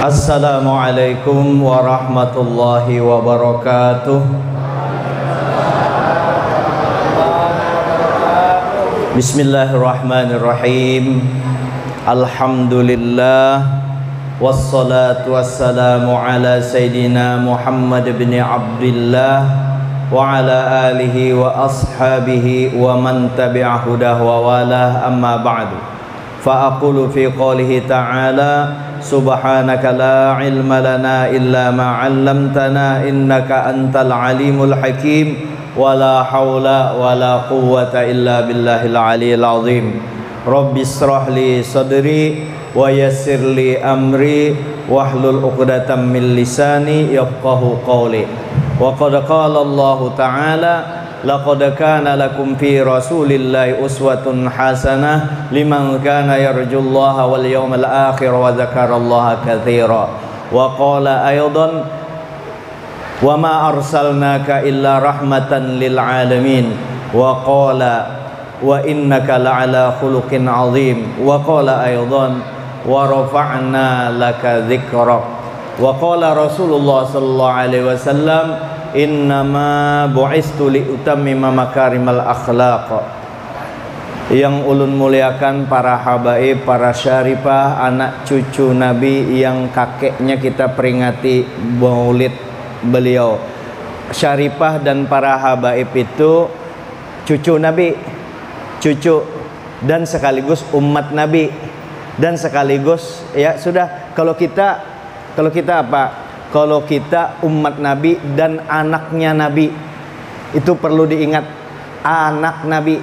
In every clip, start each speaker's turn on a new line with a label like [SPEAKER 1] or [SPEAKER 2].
[SPEAKER 1] Assalamualaikum warahmatullahi wabarakatuh. Bismillahirrahmanirrahim. Alhamdulillah, wassalatu wassalamu ala Sayyidina Muhammad bin Abdillah wa ala alihi wa ashabihi wa man tabi'a hudah wa walah, amma ba'du. Fa aqulu fi qawlihi ta'ala: subhanaka la ilma lana illa ma 'allamtana innaka antal alimul hakim wa la haula wa la quwwata illa billahil aliyil azim. Rabbi israh li sadri wa yassir li amri wahlul 'uqdatam min lisani yafqahu qawli. Wa qad qala Allah ta'ala: laqad kana lakum fi rasulillahi uswatun hasanah liman kana yarjullaha wal yawmal akhir wa dzakarallaha katsira. Wa qala aydan: wa ma arsalnaka illa rahmatan lil alamin. Wa qala: wa innaka la'ala khuluqin azim. Wa qala aydan: wa rafa'na laka dzikrak. Wa qala Rasulullah sallallahu alaihi wasallam: innama bu'istu li utammima makarimal akhlaq. Yang ulun muliakan para habaib, para syarifah, anak cucu Nabi yang kakeknya kita peringati maulid beliau. Syarifah dan para habaib itu cucu Nabi, cucu dan sekaligus umat Nabi, dan sekaligus ya sudah, kalau kita apa? Kalau kita umat Nabi dan anaknya Nabi, itu perlu diingat, anak Nabi,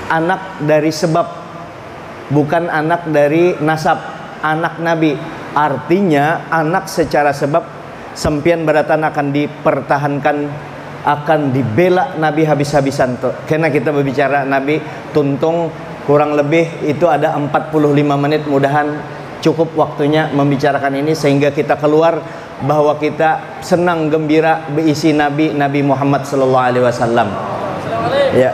[SPEAKER 1] anak dari sebab, bukan anak dari nasab, anak Nabi. Artinya anak secara sebab sempian beratan akan dipertahankan, akan dibela Nabi habis-habisan tuh. Karena kita berbicara Nabi tuntung kurang lebih itu ada 45 menit, mudahan cukup waktunya membicarakan ini sehingga kita keluar bahwa kita senang gembira berisi Nabi Muhammad sallallahu alaihi wasallam. Ya.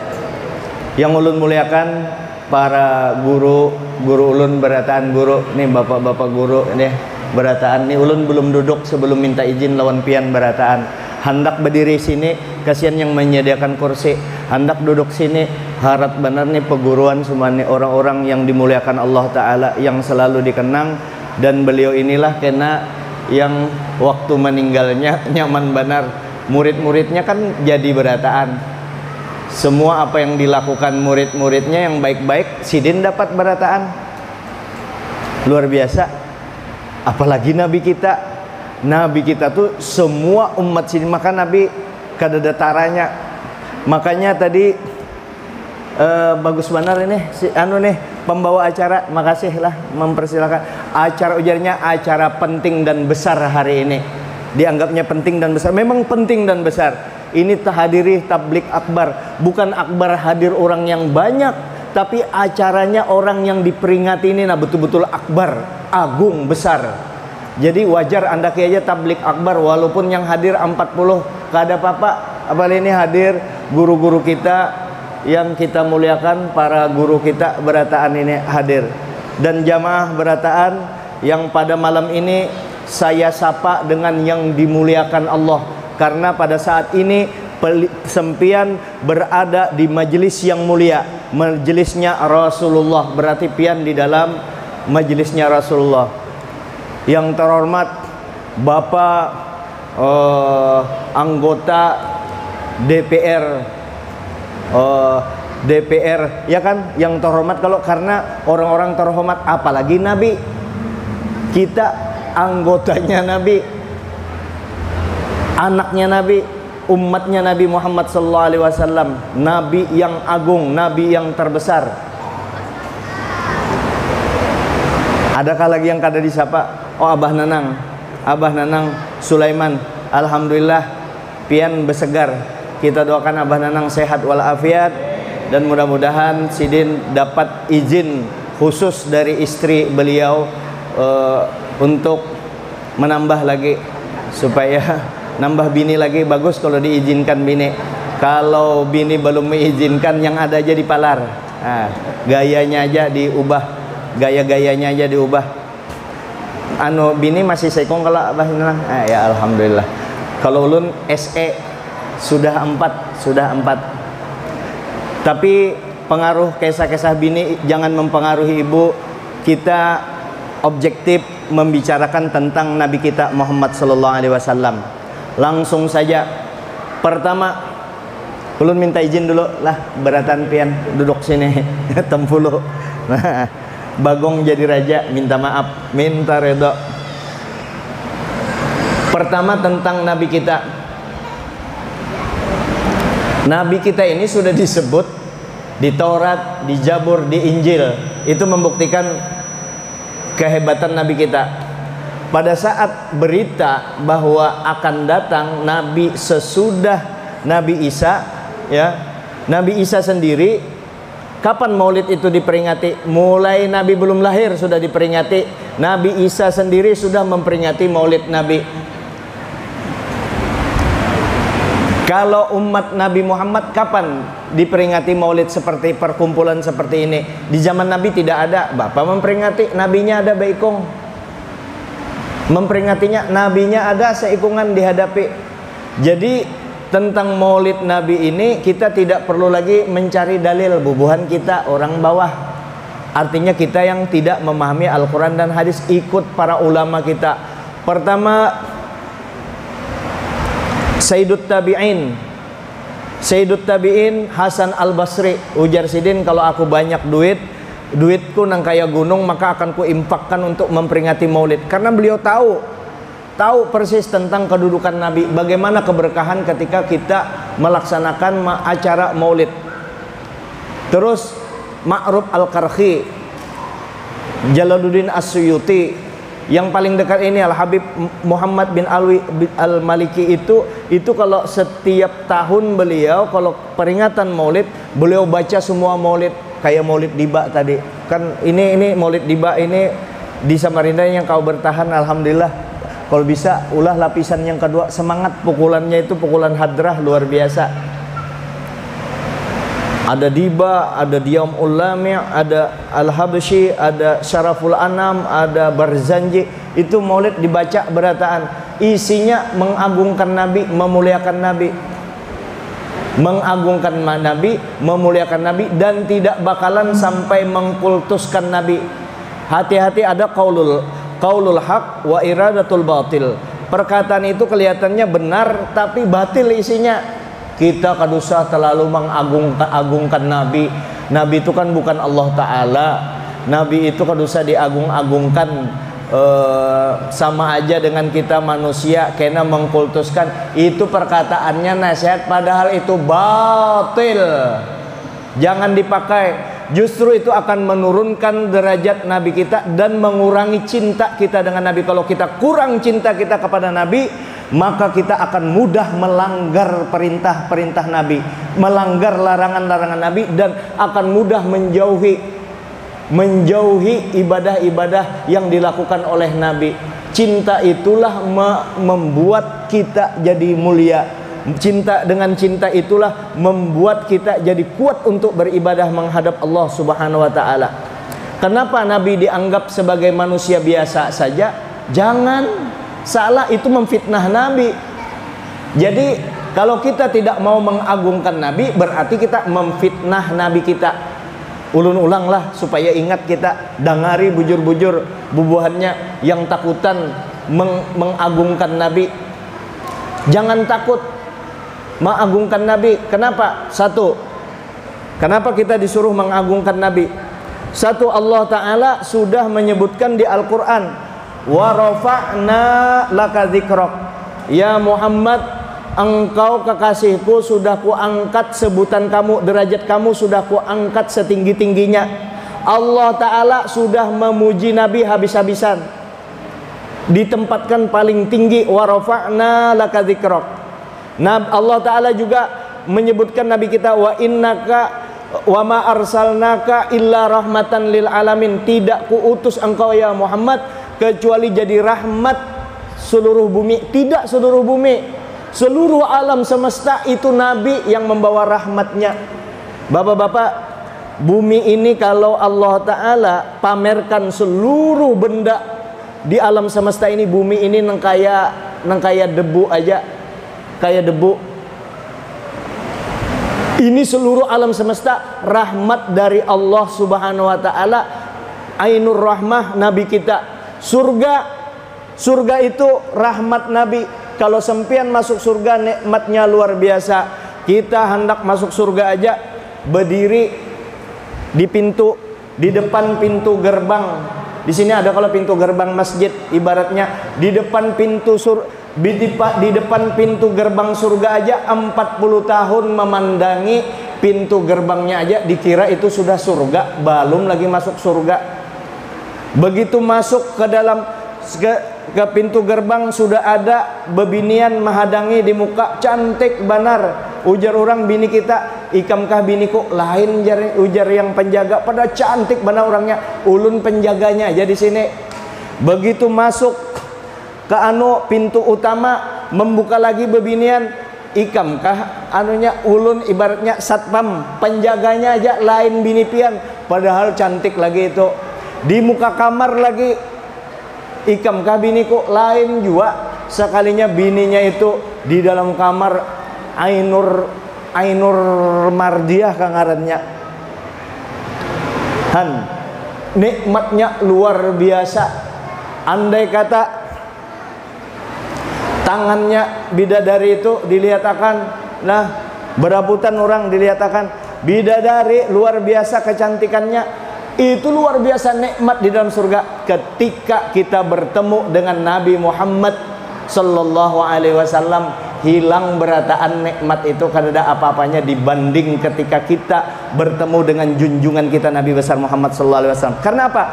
[SPEAKER 1] Yang ulun muliakan para guru ulun berataan guru nih, bapak-bapak guru nih berataan nih, ulun belum duduk sebelum minta izin lawan pian berataan. Hendak berdiri sini, kasihan yang menyediakan kursi. Hendak duduk sini, harap benar nih peguruan semua nih orang-orang yang dimuliakan Allah Ta'ala, yang selalu dikenang. Dan beliau inilah kena yang waktu meninggalnya nyaman benar. Murid-muridnya kan jadi berataan. Semua apa yang dilakukan murid-muridnya yang baik-baik, sidin dapat berataan. Luar biasa. Apalagi Nabi kita. Nabi kita tuh semua umat sini, maka Nabi kadadataranya. Makanya tadi bagus benar ini si anu nih pembawa acara, makasih lah mempersilakan. Acara ujarnya acara penting dan besar hari ini. Dianggapnya penting dan besar. Memang penting dan besar. Ini tahadiri tablik akbar. Bukan akbar hadir orang yang banyak, tapi acaranya orang yang diperingati ini nah betul-betul akbar, agung, besar. Jadi wajar anda aja tablik akbar walaupun yang hadir 40 kada apa-apa. Apalagi ini hadir guru-guru kita yang kita muliakan, para guru kita berataan ini hadir. Dan jamaah berataan yang pada malam ini saya sapa dengan yang dimuliakan Allah. Karena pada saat ini sempian berada di majelis yang mulia, majelisnya Rasulullah. Berarti pian di dalam majelisnya Rasulullah. Yang terhormat Bapak anggota DPR ya kan, yang terhormat. Kalau karena orang-orang terhormat, apalagi Nabi kita, anggotanya Nabi, anaknya Nabi, umatnya Nabi Muhammad sallallahu alaihi wasallam, Nabi yang agung, Nabi yang terbesar. Adakah lagi yang kada disapa? Oh, Abah Nanang Sulaiman, alhamdulillah pian besegar. Kita doakan Abah Nanang sehat walafiat, dan mudah-mudahan sidin dapat izin khusus dari istri beliau untuk menambah lagi, supaya nambah bini lagi. Bagus kalau diizinkan bini. Kalau bini belum mengizinkan, yang ada aja dipalar. Nah, gayanya aja diubah, gaya-gayanya aja diubah. anu bini masih sekong kalau abah hilang. Ya alhamdulillah. Kalau ulun SE sudah 4. Tapi pengaruh kisah-kisah bini jangan mempengaruhi ibu. Kita objektif membicarakan tentang Nabi kita Muhammad sallallahu alaihi wasallam. Langsung saja. Pertama, ulun minta izin dulu lah, beratan pian duduk sini tempuluh. Nah, Bagong jadi raja, minta maaf, minta redha. Pertama tentang Nabi kita. Nabi kita ini sudah disebut di Taurat, di Zabur, di Injil. Itu membuktikan kehebatan Nabi kita. Pada saat berita bahwa akan datang Nabi sesudah Nabi Isa, ya, Nabi Isa sendiri, kapan Maulid itu diperingati? Mulai Nabi belum lahir sudah diperingati. Nabi Isa sendiri sudah memperingati Maulid Nabi. Kalau umat Nabi Muhammad kapan diperingati Maulid seperti perkumpulan seperti ini? Di zaman Nabi tidak ada. Bapak memperingati, nabinya ada baikung. Memperingatinya, nabinya ada, seikungan dihadapi. Jadi tentang Maulid Nabi ini kita tidak perlu lagi mencari dalil. Bubuhan kita orang bawah. Artinya kita yang tidak memahami Al-Quran dan hadis, ikut para ulama kita. Pertama, Sayyidut Tabi'in Hasan Al-Basri, ujar sidin, kalau aku banyak duitku nang kaya gunung, maka akan ku infakkan untuk memperingati Maulid. Karena beliau tahu persis tentang kedudukan Nabi, bagaimana keberkahan ketika kita melaksanakan acara Maulid. Terus Ma'ruf Al-Karhi, Jalaluddin As-Suyuti, yang paling dekat ini Al-Habib Muhammad bin Alwi Al-Maliki, itu kalau setiap tahun beliau kalau peringatan Maulid, beliau baca semua Maulid. Kayak Maulid Diba tadi kan, ini Maulid Diba ini di Samarinda yang kau bertahan, alhamdulillah. Kalau bisa ulah lapisan yang kedua, semangat pukulannya itu pukulan hadrah luar biasa. Ada Diba, ada Diyam Ulami, ada Al-Habsyi, ada Syaraful Anam, ada Barzanji. Itu Maulid dibaca berataan, isinya mengagungkan Nabi, memuliakan Nabi, mengagungkan Nabi, memuliakan Nabi, dan tidak bakalan sampai mengkultuskan Nabi. Hati-hati, ada qaulul haq wa iradatul batil. Perkataan itu kelihatannya benar tapi batil isinya. Kita kadusa terlalu mengagungkan Nabi. Nabi itu kan bukan Allah Ta'ala. Nabi itu kadusa diagung-agungkan. Sama aja dengan kita manusia kena mengkultuskan. Itu perkataannya nasihat, padahal itu batil. Jangan dipakai. Justru itu akan menurunkan derajat Nabi kita dan mengurangi cinta kita dengan Nabi. Kalau kita kurang cinta kita kepada Nabi, maka kita akan mudah melanggar perintah-perintah Nabi, melanggar larangan-larangan Nabi, dan akan mudah menjauhi ibadah-ibadah yang dilakukan oleh Nabi. Cinta itulah membuat kita jadi mulia. Dengan cinta itulah membuat kita jadi kuat untuk beribadah menghadap Allah Subhanahu wa taala. Kenapa Nabi dianggap sebagai manusia biasa saja? Jangan salah, itu memfitnah Nabi. Jadi kalau kita tidak mau mengagungkan Nabi, berarti kita memfitnah Nabi kita. Ulun-ulanglah supaya ingat kita, dangari bujur-bujur bubuhannya yang takutan mengagungkan Nabi. Jangan takut mengagungkan Nabi. Kenapa? Satu, kenapa kita disuruh mengagungkan Nabi? Satu, Allah Ta'ala sudah menyebutkan di Al-Quran, wa rafa'na laka dzikrak, ya Muhammad, engkau kekasihku, sudah kuangkat sebutan kamu, derajat kamu sudah kuangkat setinggi-tingginya. Allah Ta'ala sudah memuji Nabi habis-habisan, ditempatkan paling tinggi, wa rafa'na laka dzikrak. Allah Ta'ala juga menyebutkan Nabi kita, wa innaka wa ma arsalnaka illa rahmatan lil alamin, tidak kuutus engkau ya Muhammad kecuali jadi rahmat seluruh bumi. Tidak seluruh bumi, seluruh alam semesta itu Nabi yang membawa rahmatnya. Bapak-bapak, bumi ini kalau Allah Ta'ala pamerkan seluruh benda di alam semesta ini, bumi ini nang kaya debu aja, kayak debu. Ini seluruh alam semesta rahmat dari Allah Subhanahu wa taala. Ainur rahmah Nabi kita. Surga itu rahmat Nabi. Kalau sempian masuk surga, nikmatnya luar biasa. Kita hendak masuk surga aja, berdiri di pintu, di depan pintu gerbang. Di sini ada kalau pintu gerbang masjid, ibaratnya di depan pintu di depan pintu gerbang surga aja 40 tahun memandangi pintu gerbangnya aja, dikira itu sudah surga, belum lagi masuk surga. Begitu masuk ke dalam ke pintu gerbang, sudah ada bebinian menghadangi di muka, cantik benar. Ujar orang bini kita, ikamkah biniku? Lain ujar yang penjaga, pada cantik benar orangnya, ulun penjaganya aja di sini. Begitu masuk ke pintu utama, membuka lagi bebinian, ikamkah anunya? Ulun ibaratnya satpam, penjaganya aja lain bini pian, padahal cantik lagi itu. Di muka kamar lagi, ikamkah biniku? Lain juga, sekalinya bininya itu di dalam kamar, Ainur Mardiah kangarannya. Nikmatnya luar biasa. Andai kata tangannya bidadari itu dilihatkan, nah berabutan orang dilihatkan, bidadari luar biasa kecantikannya. Itu luar biasa nikmat di dalam surga ketika kita bertemu dengan Nabi Muhammad sallallahu alaihi wasallam. Hilang berataan nikmat itu kada apa-apanya dibanding ketika kita bertemu dengan junjungan kita Nabi besar Muhammad sallallahu alaihi wasallam. Karena apa?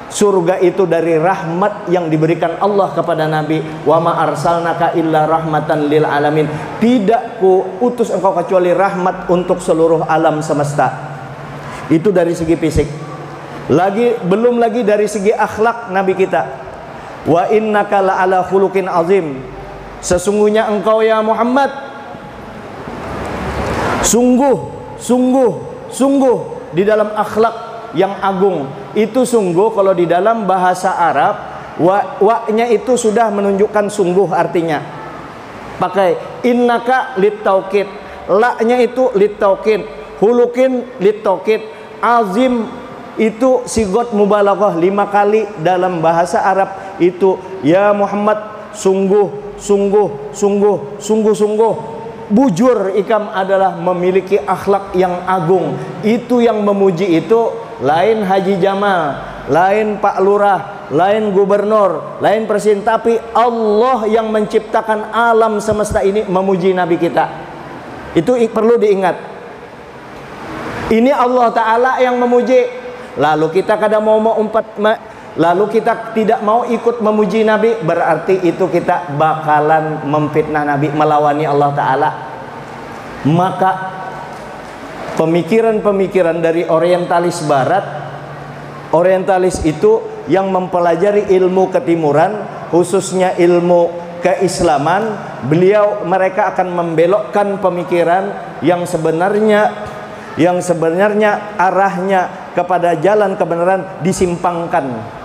[SPEAKER 1] Surga itu dari rahmat yang diberikan Allah kepada Nabi. Wa ma arsalnaka illa rahmatan lil alamin. Tidak ku utus engkau kecuali rahmat untuk seluruh alam semesta. Itu dari segi fisik. Belum lagi dari segi akhlak Nabi kita. Wa innaka la ala khuluqin azim. Sesungguhnya engkau ya Muhammad sungguh di dalam akhlak yang agung. Itu sungguh kalau di dalam bahasa Arab, wa-nya itu sudah menunjukkan sungguh artinya. Pakai innaka litaukid, la-nya itu litaukid, hulukin litaukid, azim itu sigot mubalaghah 5 kali dalam bahasa Arab itu. Ya Muhammad sungguh bujur ikam adalah memiliki akhlak yang agung. Itu yang memuji itu lain Haji Jamal, lain Pak Lurah, lain gubernur, lain presiden, tapi Allah yang menciptakan alam semesta ini memuji Nabi kita. Itu perlu diingat. Ini Allah Ta'ala yang memuji. Lalu kita kadang mau lalu kita tidak mau ikut memuji Nabi, berarti itu kita bakalan memfitnah Nabi, melawani Allah Ta'ala. Maka pemikiran-pemikiran dari orientalis barat, orientalis itu yang mempelajari ilmu ketimuran, khususnya ilmu keislaman, mereka akan membelokkan pemikiran yang sebenarnya arahnya kepada jalan kebenaran disimpangkan.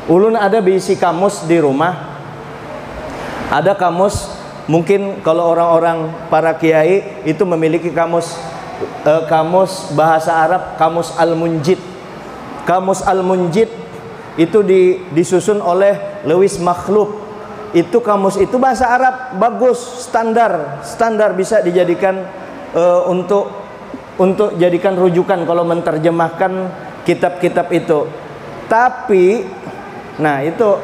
[SPEAKER 1] Ulun ada bisi kamus di rumah. Ada kamus, mungkin kalau orang-orang para kiai itu memiliki kamus bahasa Arab, kamus Al-Munjid. Kamus Al-Munjid itu disusun oleh Lewis Makhluf. Itu kamus itu bahasa Arab bagus, standar bisa dijadikan untuk jadikan rujukan kalau menterjemahkan kitab-kitab itu. Tapi nah itu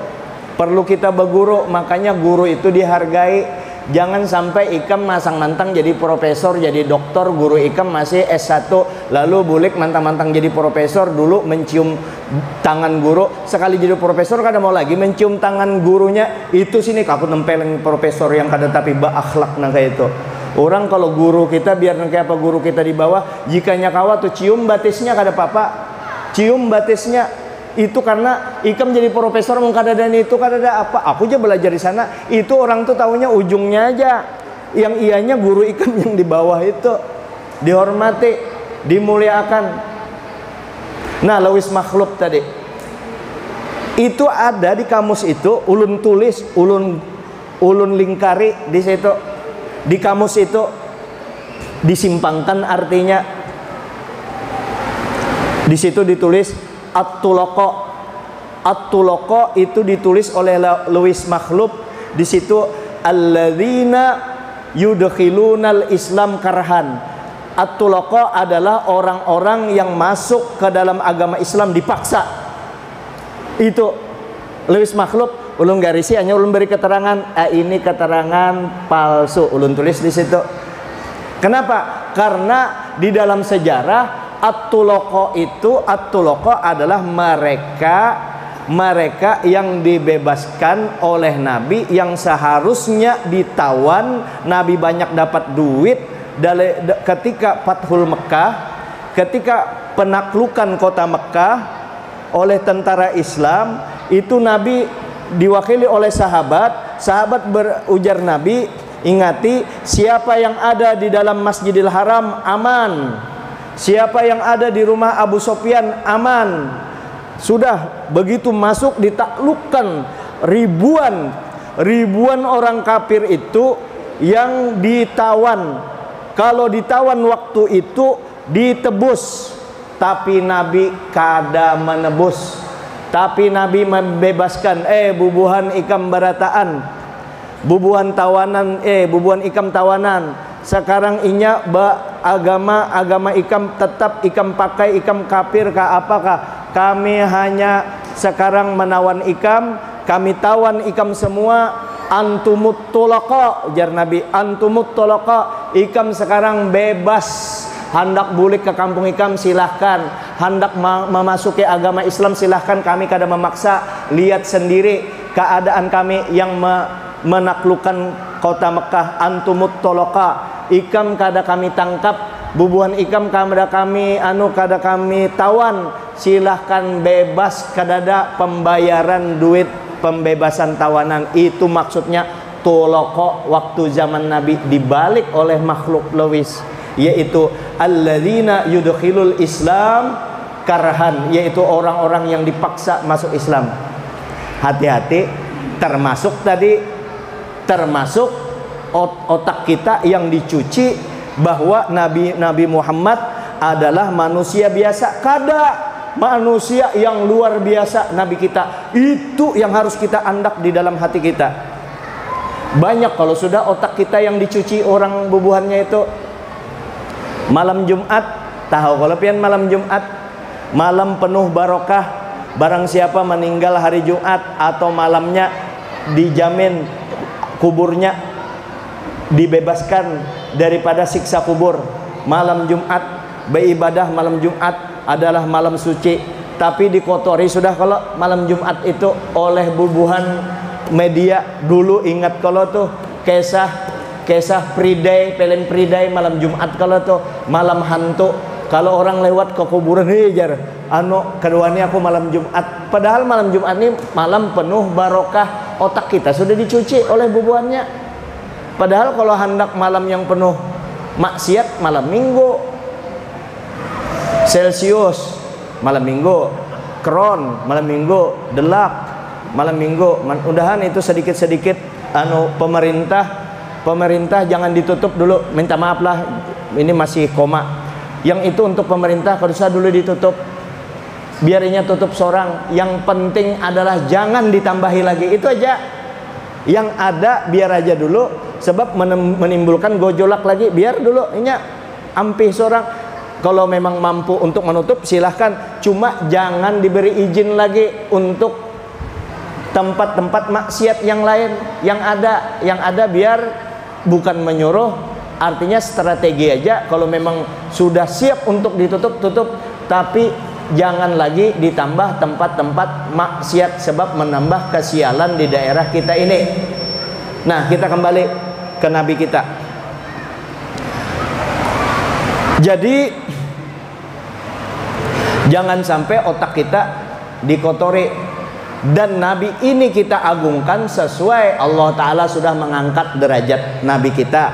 [SPEAKER 1] perlu kita berguru, makanya guru itu dihargai. Jangan sampai ikam masang mantang jadi profesor, jadi doktor, guru ikam masih S1, lalu bulik mantang-mantang jadi profesor, dulu mencium tangan guru, sekali jadi profesor kada mau lagi mencium tangan gurunya. Itu sini aku nempeleng profesor yang kada tapi akhlak nah kayak itu. Orang kalau guru kita biar kayak apa guru kita di bawah, jikanya kawa tuh cium batisnya kada apa-apa. Cium batisnya itu karena ikam jadi profesor mengkadadan itu kada ada apa. Aku aja belajar di sana. Itu orang tuh tahunya ujungnya aja. Yang ianya guru ikam yang di bawah itu dihormati, dimuliakan. Nah, Lewis Makhluf tadi Itu ada di kamus itu, ulun tulis, ulun lingkari di situ. Di kamus itu disimpangkan artinya. Di situ ditulis at-tulaqo. At-tulaqo itu ditulis oleh Louis Makhlub. Di situ alladzina yudkhilunal Islam karhan. At-tulaqo adalah orang-orang yang masuk ke dalam agama Islam dipaksa. Itu Louis Makhlub, ulun garisi hanya ulun beri keterangan, ini keterangan palsu, ulun tulis di situ. Kenapa? Karena di dalam sejarah at-tulaqo adalah mereka yang dibebaskan oleh Nabi, yang seharusnya ditawan. Nabi banyak dapat duit ketika Fathul Mekah, ketika penaklukan kota Mekah oleh tentara Islam. Itu Nabi diwakili oleh sahabat berujar Nabi, ingati, siapa yang ada di dalam Masjidil Haram aman, siapa yang ada di rumah Abu Sofyan aman. Sudah begitu masuk ditaklukkan ribuan orang kafir itu yang ditawan. Kalau ditawan waktu itu ditebus, tapi Nabi kada menebus. Tapi Nabi membebaskan bubuhan ikam barataan, bubuhan tawanan, bubuhan ikam tawanan. Sekarang inya agama ikam tetap ikam pakai, ikam kafir kah apakah? Kami hanya sekarang menawan ikam, kami tawan ikam semua. Antumut tulaqa, ujar Nabi, antumut tulaqa, ikam sekarang bebas. Hendak bulik ke kampung ikam silahkan, hendak memasuki agama Islam silahkan, kami kada memaksa. Lihat sendiri keadaan kami yang menaklukkan kota Mekah. Antumut tolaqa, ikam kada kami tangkap, bubuhan ikam kada kami kada kami tawan, silahkan bebas, kada ada pembayaran duit pembebasan tawanan. Itu maksudnya tolaqa waktu zaman Nabi, dibalik oleh makhluk Louis, yaitu alladzina yudkhilul Islam karhan, yaitu orang-orang yang dipaksa masuk Islam. Hati-hati, termasuk otak kita yang dicuci bahwa Nabi Muhammad adalah manusia biasa. Kada, manusia yang luar biasa Nabi kita. Itu yang harus kita andak di dalam hati kita. Banyak kalau sudah otak kita yang dicuci orang bubuhannya itu. Malam Jumat, tahu kalau pian malam Jumat, malam penuh barokah. Barang siapa meninggal hari Jumat atau malamnya, dijamin kuburnya dibebaskan daripada siksa kubur. Malam Jumat, beribadah malam Jumat adalah malam suci. Tapi dikotori sudah kalau malam Jumat itu oleh bubuhan media. Dulu ingat kalau tuh kisah Priday, Pelen Priday malam Jumat kalau tuh malam hantu. Kalau orang lewat ke kuburan, jar keduanya aku malam Jumat. Padahal malam Jumat ini malam penuh barokah. Otak kita sudah dicuci oleh bubuhannya. Padahal kalau hendak malam yang penuh maksiat, malam Minggu. Celsius malam Minggu, Kron malam Minggu, Delak malam Minggu. Mudahan itu sedikit-sedikit pemerintah jangan ditutup dulu. Minta maaf lah, ini masih koma. Yang itu untuk pemerintah kalau usah dulu ditutup. Biarnya tutup seorang. Yang penting adalah jangan ditambahi lagi. Itu aja. Yang ada biar aja dulu, sebab menimbulkan gojolak lagi. Biar dulu ini ampih seorang. Kalau memang mampu untuk menutup silahkan. Cuma jangan diberi izin lagi untuk tempat-tempat maksiat yang lain. Yang ada biar bukan menyuruh, artinya strategi aja. Kalau memang sudah siap untuk ditutup, tutup. Tapi jangan lagi ditambah tempat-tempat maksiat, sebab menambah kesialan di daerah kita ini. Nah, kita kembali ke Nabi kita. Jadi jangan sampai otak kita dikotori. Dan Nabi ini kita agungkan sesuai Allah Ta'ala sudah mengangkat derajat Nabi kita.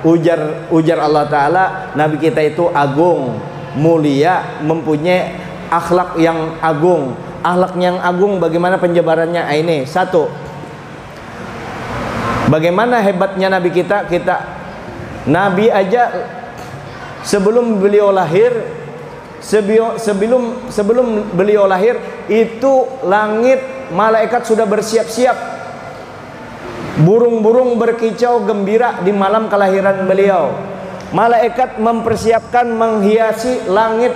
[SPEAKER 1] Ujar Allah Ta'ala, Nabi kita itu agung, mulia, mempunyai akhlak yang agung. Akhlaknya yang agung, bagaimana penjabarannya? Ini satu, bagaimana hebatnya Nabi kita. Nabi aja sebelum beliau lahir, sebelum beliau lahir itu langit malaikat sudah bersiap-siap, burung-burung berkicau gembira di malam kelahiran beliau. Malaikat mempersiapkan, menghiasi langit.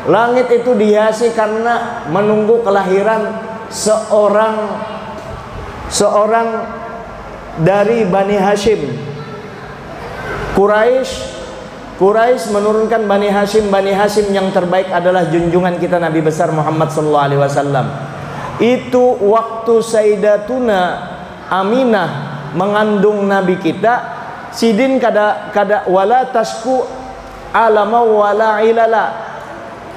[SPEAKER 1] Langit itu dihiasi karena menunggu kelahiran seorang dari Bani Hashim. Quraisy menurunkan Bani Hashim yang terbaik adalah junjungan kita Nabi besar Muhammad sallallahu alaihi wasallam. Itu waktu Sayyidatuna Aminah mengandung Nabi kita, sidin kada wala tasku alama wala ilala.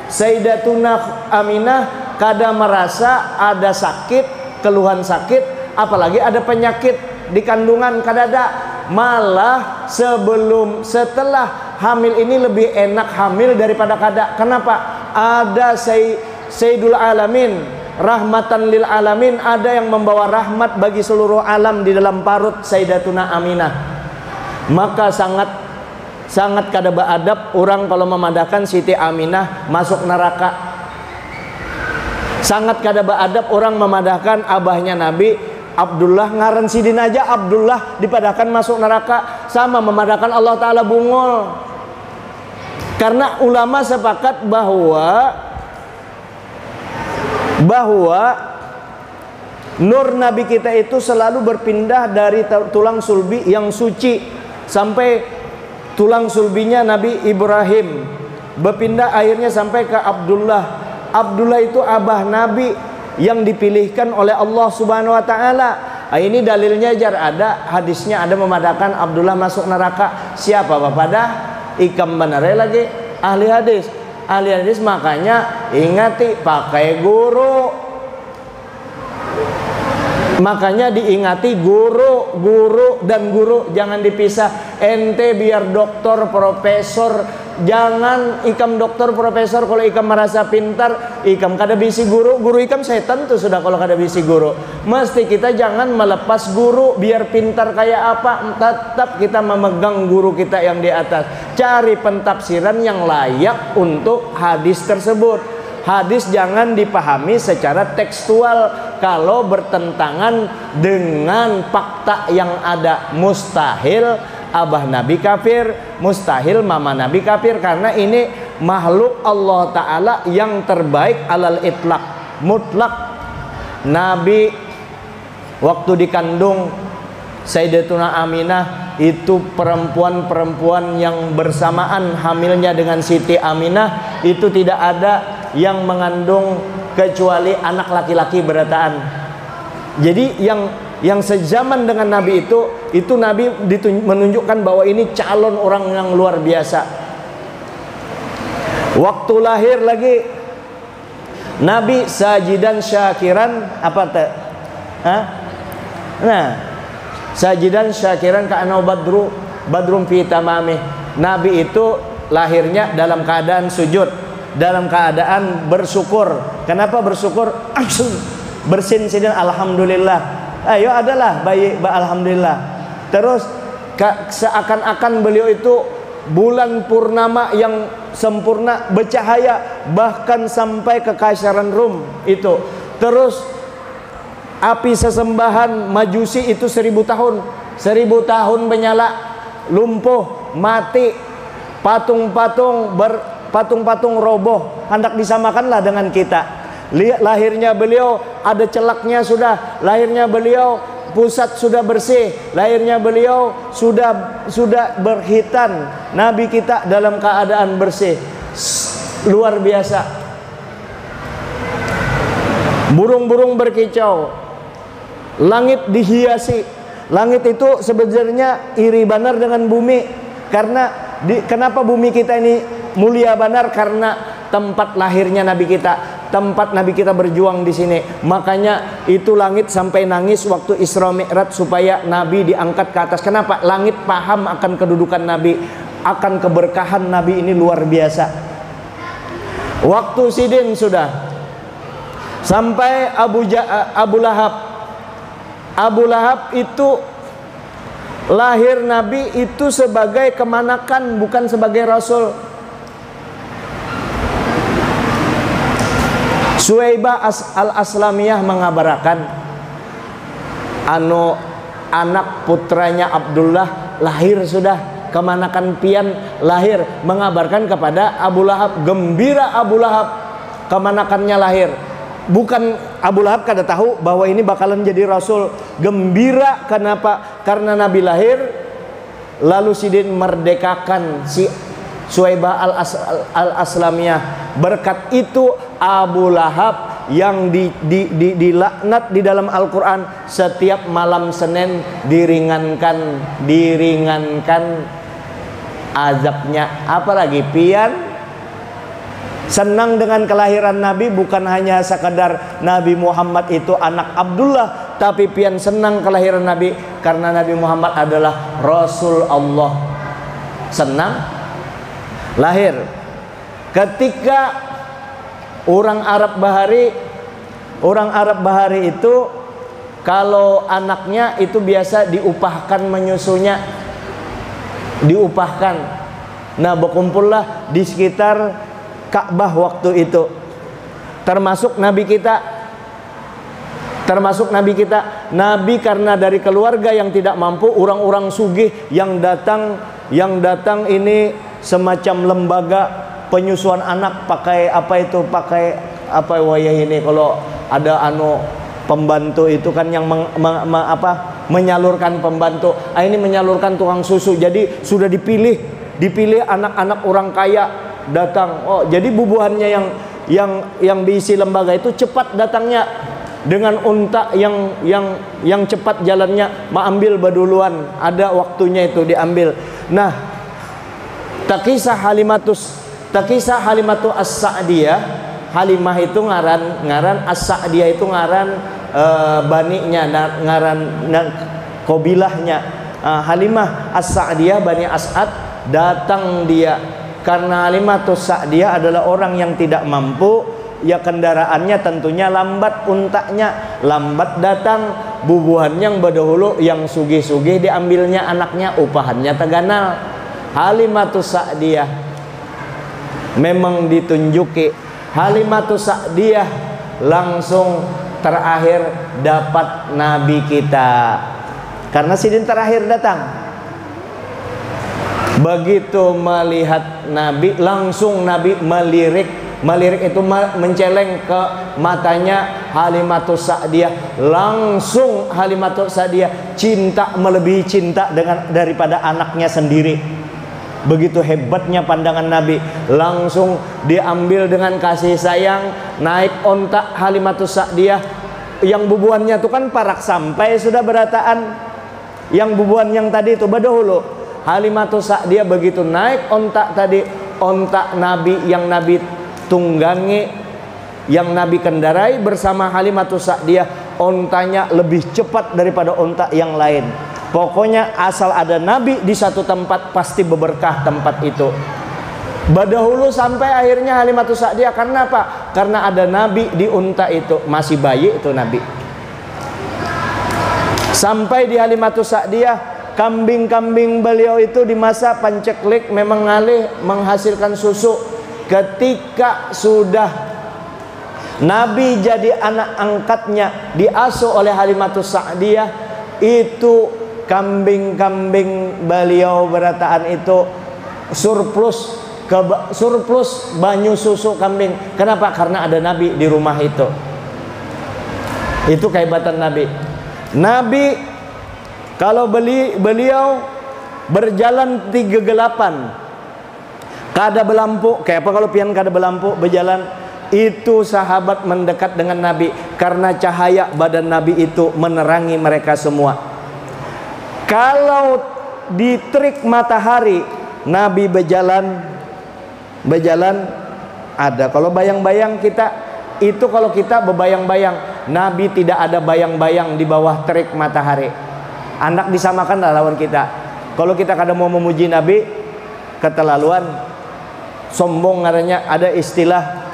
[SPEAKER 1] Sayyidatuna Aminah kada merasa ada sakit, keluhan sakit, apalagi ada penyakit di kandungan, kada ada. Malah setelah hamil ini lebih enak hamil daripada kada. Kenapa? Ada Sayyidul Alamin, rahmatan lil alamin, ada yang membawa rahmat bagi seluruh alam di dalam parut Sayyidatuna Aminah. Maka sangat kada beadab orang kalau memadahkan Siti Aminah masuk neraka. Sangat kada beadab orang memadahkan abahnya Nabi Abdullah, ngaran sidin aja Abdullah dipadahkan masuk neraka, sama memadahkan Allah Ta'ala bungul. Karena ulama sepakat bahwa nur Nabi kita itu selalu berpindah dari tulang sulbi yang suci sampai tulang sulbinya Nabi Ibrahim, berpindah akhirnya sampai ke Abdullah. Abdullah itu abah Nabi yang dipilihkan oleh Allah Subhanahu wa taala. Ini dalilnya jar ada, hadisnya ada memadahkan Abdullah masuk neraka. Siapa bapak dah? Ikam benar lagi ahli hadis. Ahli hadis makanya ingati pakai guru. Makanya diingati guru dan guru jangan dipisah. Ente biar doktor, profesor, jangan ikam doktor, profesor kalau ikam merasa pintar, ikam kada bisi guru ikam setan tuh sudah kalau kada bisi guru. Mesti kita jangan melepas guru, biar pintar kayak apa, tetap kita memegang guru kita yang di atas. Cari pentafsiran yang layak untuk hadis tersebut. Hadis jangan dipahami secara tekstual kalau bertentangan dengan fakta yang ada. Mustahil abah Nabi kafir, mustahil mama Nabi kafir, karena ini makhluk Allah Ta'ala yang terbaik alal itlaq, mutlak. Nabi waktu dikandung Sayyidatuna Aminah itu perempuan-perempuan yang bersamaan hamilnya dengan Siti Aminah itu tidak ada yang mengandung kecuali anak laki-laki berataan. Jadi yang sezaman dengan Nabi itu Nabi menunjukkan bahwa ini calon orang yang luar biasa. Waktu lahir lagi Nabi sajidan syakiran apa teh? Nah, sajidan syakiran ka'anau badrum fi tamamih. Nabi itu lahirnya dalam keadaan sujud, dalam keadaan bersyukur. Kenapa bersyukur? Bersin-sin alhamdulillah. Ayo adalah bayi alhamdulillah. Terus seakan-akan beliau itu bulan purnama yang sempurna bercahaya, bahkan sampai ke Kaisaran Rum itu. Terus api sesembahan Majusi itu 1000 tahun. 1000 tahun menyala, lumpuh, mati, patung-patung roboh, hendak disamakanlah dengan kita. Lahirnya beliau ada celaknya sudah, lahirnya beliau pusat sudah bersih, lahirnya beliau sudah berhitan. Nabi kita dalam keadaan bersih, luar biasa. Burung-burung berkicau, langit dihiasi. Langit itu sebenarnya iri banar dengan bumi. Karena kenapa bumi kita ini mulia banar? Karena tempat lahirnya Nabi kita, tempat Nabi kita berjuang di sini. Makanya itu langit sampai nangis waktu Isra Mi'raj supaya Nabi diangkat ke atas. Kenapa? Langit paham akan kedudukan Nabi, akan keberkahan Nabi ini luar biasa. Waktu sidin sudah Sampai Abu Lahab. Abu Lahab itu lahir Nabi itu sebagai kemanakan, bukan sebagai Rasul. Suwaibah al-Aslamiyah mengabarkan anak putranya Abdullah lahir sudah, kemanakan pian lahir, mengabarkan kepada Abu Lahab. Gembira Abu Lahab, kemanakannya lahir. Bukan Abu Lahab kada tahu bahwa ini bakalan jadi Rasul. Gembira, kenapa? Karena Nabi lahir, lalu Sidin merdekakan si Suwaibah al-Aslamiyah. Berkat itu Abu Lahab yang dilaknat di dalam Al-Quran, setiap malam Senin diringankan azabnya. Apalagi pian senang dengan kelahiran Nabi, bukan hanya sekadar Nabi Muhammad itu anak Abdullah, tapi pian senang kelahiran Nabi karena Nabi Muhammad adalah Rasul Allah. Senang lahir. Ketika orang Arab Bahari itu kalau anaknya itu biasa diupahkan menyusunya, diupahkan. Nah, berkumpullah di sekitar Ka'bah waktu itu, termasuk Nabi kita. Nabi karena dari keluarga yang tidak mampu, orang-orang sugih yang datang ini semacam lembaga penyusuan anak, pakai apa wayah ini, kalau ada pembantu itu kan yang menyalurkan pembantu. Ini menyalurkan tukang susu. Jadi sudah dipilih anak-anak orang kaya datang. Oh, jadi bubuhannya yang diisi lembaga itu cepat datangnya, dengan unta yang cepat jalannya, mengambil baduluan, ada waktunya itu diambil. Nah, Takisah Halimatu As-Sa'diyah, Halimah itu ngaran As-Sa'diyah itu ngaran baninya, ngaran kabilahnya. Halimah As-Sa'diyah Bani As'ad, datang dia karena Halimatus Sa'diyah adalah orang yang tidak mampu, ya kendaraannya tentunya lambat, untanya lambat datang, bubuhan yang berdahulu yang sugih-sugih diambilnya anaknya, upahannya teganal. Halimatus Sa'diyah memang ditunjuki. Halimatus Sa'diyah langsung terakhir dapat Nabi kita, karena sidin terakhir datang. Begitu melihat Nabi, langsung Nabi melirik itu menceleng ke matanya Halimatus Sa'diyah. Langsung Halimatus Sa'diyah cinta melebihi cinta daripada anaknya sendiri. Begitu hebatnya pandangan Nabi, langsung diambil dengan kasih sayang, naik ontak Halimatus Sa'diyah. Yang bubuannya itu kan parak sampai sudah berataan. Yang bubuan yang tadi itu berdahulu. Halimatus Sa'diyah begitu naik ontak tadi, ontak Nabi yang Nabi tunggangi, yang Nabi kendarai bersama Halimatus Sa'diyah, ontanya lebih cepat daripada ontak yang lain. Pokoknya asal ada Nabi di satu tempat, pasti berberkah tempat itu. Berdahulu sampai akhirnya Halimatus Sa'diyah, karena apa? Karena ada Nabi di unta itu, masih bayi itu Nabi. Sampai di Halimatus Sa'diyah, kambing-kambing beliau itu di masa panceklik memang ngalih menghasilkan susu. Ketika sudah Nabi jadi anak angkatnya, diasuh oleh Halimatus Sa'diyah, itu kambing-kambing beliau berataan itu surplus banyu susu kambing. Kenapa? Karena ada Nabi di rumah itu. Itu kehebatan Nabi. Nabi kalau beliau berjalan 38, kada belampu, kayak apa kalau pian kada belampu berjalan, itu sahabat mendekat dengan Nabi karena cahaya badan Nabi itu menerangi mereka semua. Kalau di terik matahari Nabi berjalan ada. Kalau bayang-bayang kita itu, kalau kita berbayang-bayang, Nabi tidak ada bayang-bayang di bawah terik matahari. Anak disamakan lawan kita. Kalau kita kadang mau memuji Nabi, keterlaluan, sombong, karena ada istilah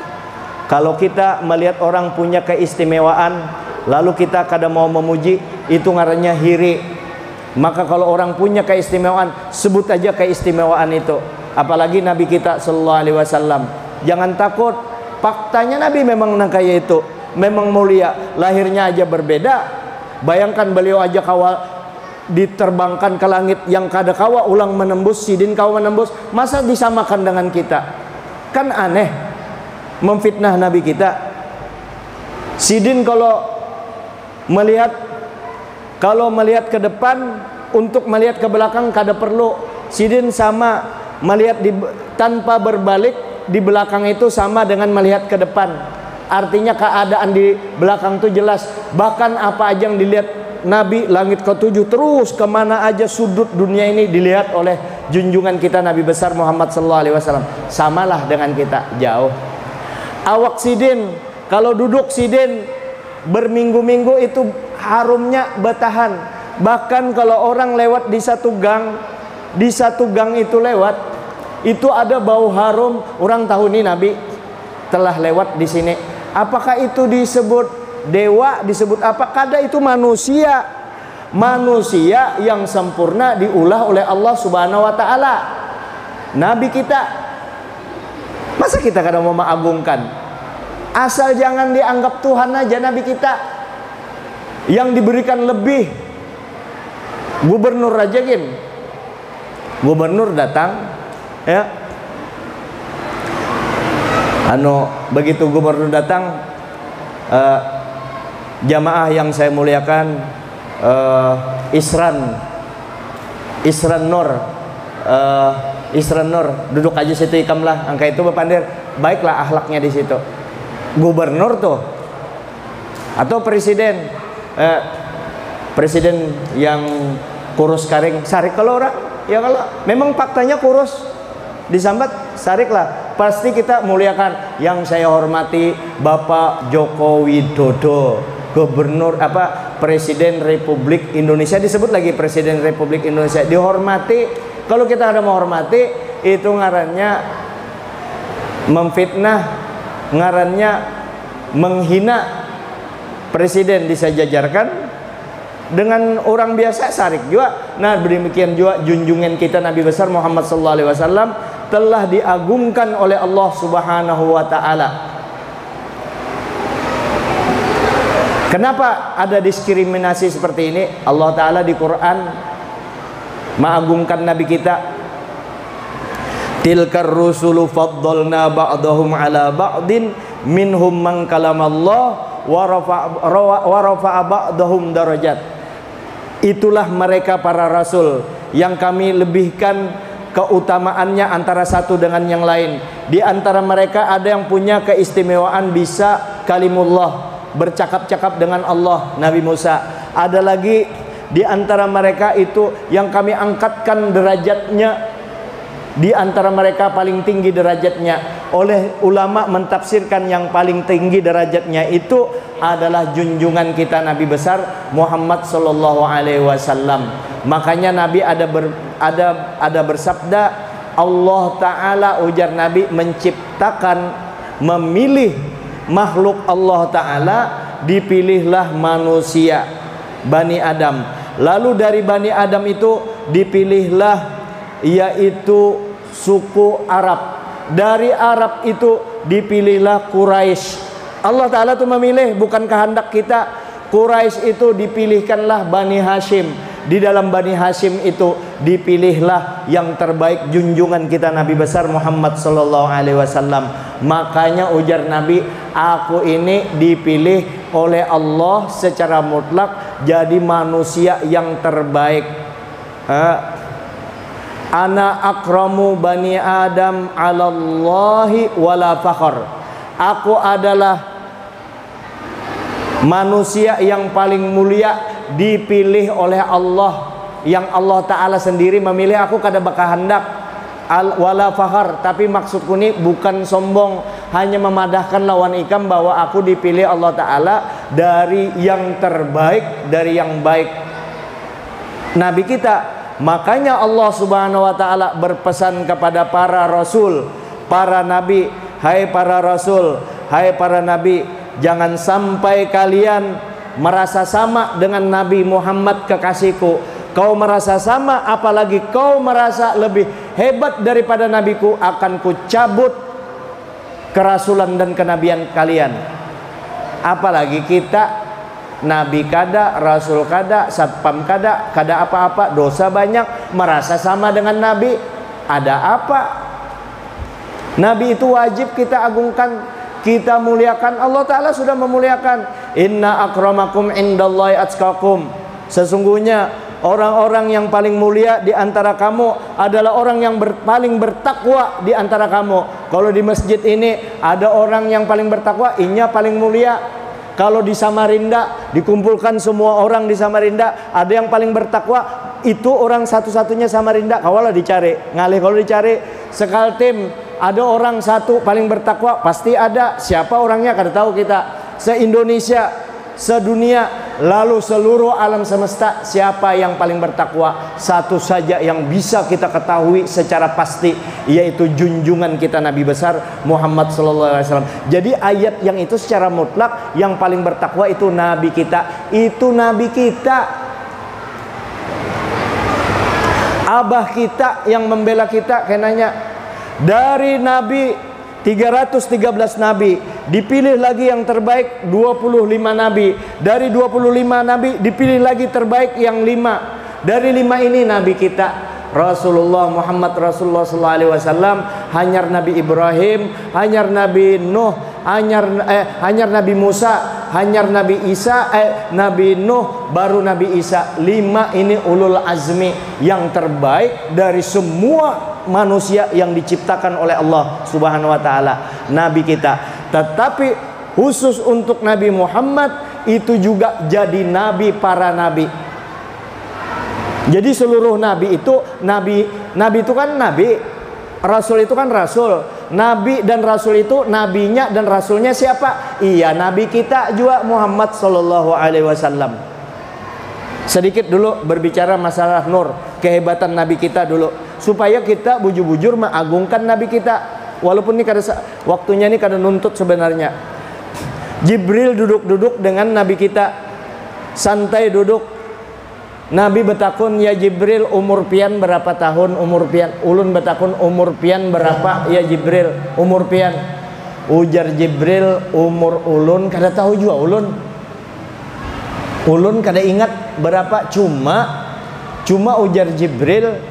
[SPEAKER 1] Kalau kita melihat orang punya keistimewaan, lalu kita kadang mau memuji, itu ngarannya hiri. Maka kalau orang punya keistimewaan, sebut aja keistimewaan itu. Apalagi Nabi kita sallallahu alaihi wasallam. Jangan takut, faktanya Nabi memang kaya itu, memang mulia, lahirnya aja berbeda. Bayangkan beliau aja kawal diterbangkan ke langit, yang kada kawa ulang menembus, sidin kawa menembus, masa disamakan dengan kita? Kan aneh, memfitnah Nabi kita. Sidin kalau melihat ke depan, untuk melihat ke belakang kada perlu. Sidin sama melihat tanpa berbalik di belakang itu sama dengan melihat ke depan. Artinya keadaan di belakang itu jelas. Bahkan apa aja yang dilihat Nabi, langit ke-7 terus kemana aja sudut dunia ini dilihat oleh junjungan kita Nabi besar Muhammad sallallahu alaihi wasallam. Samalah dengan kita, jauh. Awak sidin, kalau duduk sidin berminggu-minggu itu harumnya bertahan. Bahkan kalau orang lewat di satu gang itu lewat, itu ada bau harum. Orang tahu nih Nabi telah lewat di sini. Apakah itu disebut dewa, disebut apa? Kada, itu manusia. Manusia yang sempurna diulah oleh Allah Subhanahu wa taala. Nabi kita, masa kita kada mau mengagungkan? Asal jangan dianggap Tuhan aja Nabi kita, yang diberikan lebih. Gubernur aja gin, gubernur datang ya, begitu gubernur datang, jamaah yang saya muliakan, Isran Nur, duduk aja situ, ikamlah angka itu bepandir, baiklah akhlaknya di situ. Gubernur tuh atau presiden, presiden yang kurus karing, sarik kalau orang, ya kalau memang faktanya kurus, disambat sariklah. Pasti kita muliakan. Yang saya hormati Bapak Joko Widodo, gubernur Presiden Republik Indonesia, disebut lagi Presiden Republik Indonesia, dihormati. Kalau kita ada menghormati, itu ngarannya memfitnah, ngarannya menghina presiden, disejajarkan dengan orang biasa sarik juga. Nah, demikian juga junjungan kita Nabi besar Muhammad sallallahu alaihi wasallam telah diagungkan oleh Allah Subhanahu wa taala. Kenapa ada diskriminasi seperti ini? Allah taala di Quran mengagungkan Nabi kita. Tilkar rusulu faddalna ba'dahum ala ba'din minhum man kalamallah wa rafa'a ba'dahum darajat. Itulah mereka para rasul yang kami lebihkan keutamaannya antara satu dengan yang lain. Di antara mereka ada yang punya keistimewaan bisa kalimullah, bercakap-cakap dengan Allah, Nabi Musa. Ada lagi di antara mereka itu yang kami angkatkan derajatnya, di antara mereka paling tinggi derajatnya. Oleh ulama mentafsirkan yang paling tinggi derajatnya itu adalah junjungan kita Nabi besar Muhammad sallallahu alaihi wasallam. Makanya Nabi ada bersabda, Allah taala, ujar Nabi, menciptakan, memilih makhluk Allah taala, dipilihlah manusia Bani Adam. Lalu dari Bani Adam itu dipilihlah yaitu suku Arab. Dari Arab itu dipilihlah Quraisy. Allah Ta'ala itu memilih, bukan kehendak kita. Quraisy itu dipilihkanlah Bani Hashim. Di dalam Bani Hashim itu dipilihlah yang terbaik junjungan kita Nabi besar Muhammad sallallahu alaihi wasallam. Makanya ujar Nabi, aku ini dipilih oleh Allah secara mutlak jadi manusia yang terbaik. Ana akramu bani Adam 'alallahi wala fakhr. Aku adalah manusia yang paling mulia, dipilih oleh Allah, yang Allah Ta'ala sendiri memilih aku, kada berkehendak. Wala fakhr, tapi maksudku ini bukan sombong, hanya memadahkan lawan ikam bahwa aku dipilih Allah Ta'ala dari yang terbaik, dari yang baik. Nabi kita. Makanya Allah Subhanahu wa taala berpesan kepada para rasul, para nabi, hai para rasul, hai para nabi, jangan sampai kalian merasa sama dengan Nabi Muhammad kekasihku. Kau merasa sama, apalagi kau merasa lebih hebat daripada nabiku, akan kucabut kerasulan dan kenabian kalian. Apalagi kita nabi kada, rasul kada, satpam kada, kada apa-apa, dosa banyak, merasa sama dengan nabi. Ada apa? Nabi itu wajib kita agungkan, kita muliakan. Allah Ta'ala sudah memuliakan. Inna akramakum indallahi atqakum. Sesungguhnya orang-orang yang paling mulia di antara kamu adalah orang yang paling bertakwa di antara kamu. Kalau di masjid ini ada orang yang paling bertakwa, inya paling mulia. Kalau di Samarinda dikumpulkan semua orang di Samarinda, ada yang paling bertakwa, itu orang satu-satunya Samarinda. Kawalah dicari, ngalih kalau dicari Sekaltim ada orang satu paling bertakwa, pasti ada. Siapa orangnya kada tahu kita. Se-Indonesia, sedunia, lalu seluruh alam semesta, siapa yang paling bertakwa? Satu saja yang bisa kita ketahui secara pasti, yaitu junjungan kita Nabi besar Muhammad SAW. Jadi ayat yang itu secara mutlak yang paling bertakwa itu Nabi kita. Itu Nabi kita. Abah kita yang membela kita, kenanya dari Nabi 313 Nabi, dipilih lagi yang terbaik 25 Nabi. Dari 25 Nabi dipilih lagi terbaik yang 5. Dari 5 ini Nabi kita Rasulullah Muhammad Rasulullah SAW, hanyar Nabi Ibrahim, hanyar Nabi Nuh, hanyar Nabi Musa, hanyar Nabi Isa, Nabi Nuh, baru Nabi Isa. 5 ini ulul azmi yang terbaik dari semua manusia yang diciptakan oleh Allah Subhanahu wa taala, Nabi kita. Tetapi khusus untuk Nabi Muhammad itu juga jadi nabi para nabi. Jadi seluruh nabi itu nabi itu kan nabi, rasul itu kan rasul. Nabi dan rasul itu nabinya dan rasulnya siapa? Iya, nabi kita juga Muhammad sallallahu alaihi wasallam. Sedikit dulu berbicara masalah nur, kehebatan nabi kita dulu, supaya kita bujur-bujur mengagungkan nabi kita. Walaupun ini kada waktunya, ini kada nuntut sebenarnya. Jibril duduk-duduk dengan nabi kita, santai duduk. Nabi betakun, ya Jibril umur pian berapa tahun? Umur pian. Ulun betakun umur pian berapa? Ya Jibril umur pian. Ujar Jibril, umur ulun kada tahu juga ulun. Ulun kada ingat berapa, cuma ujar Jibril,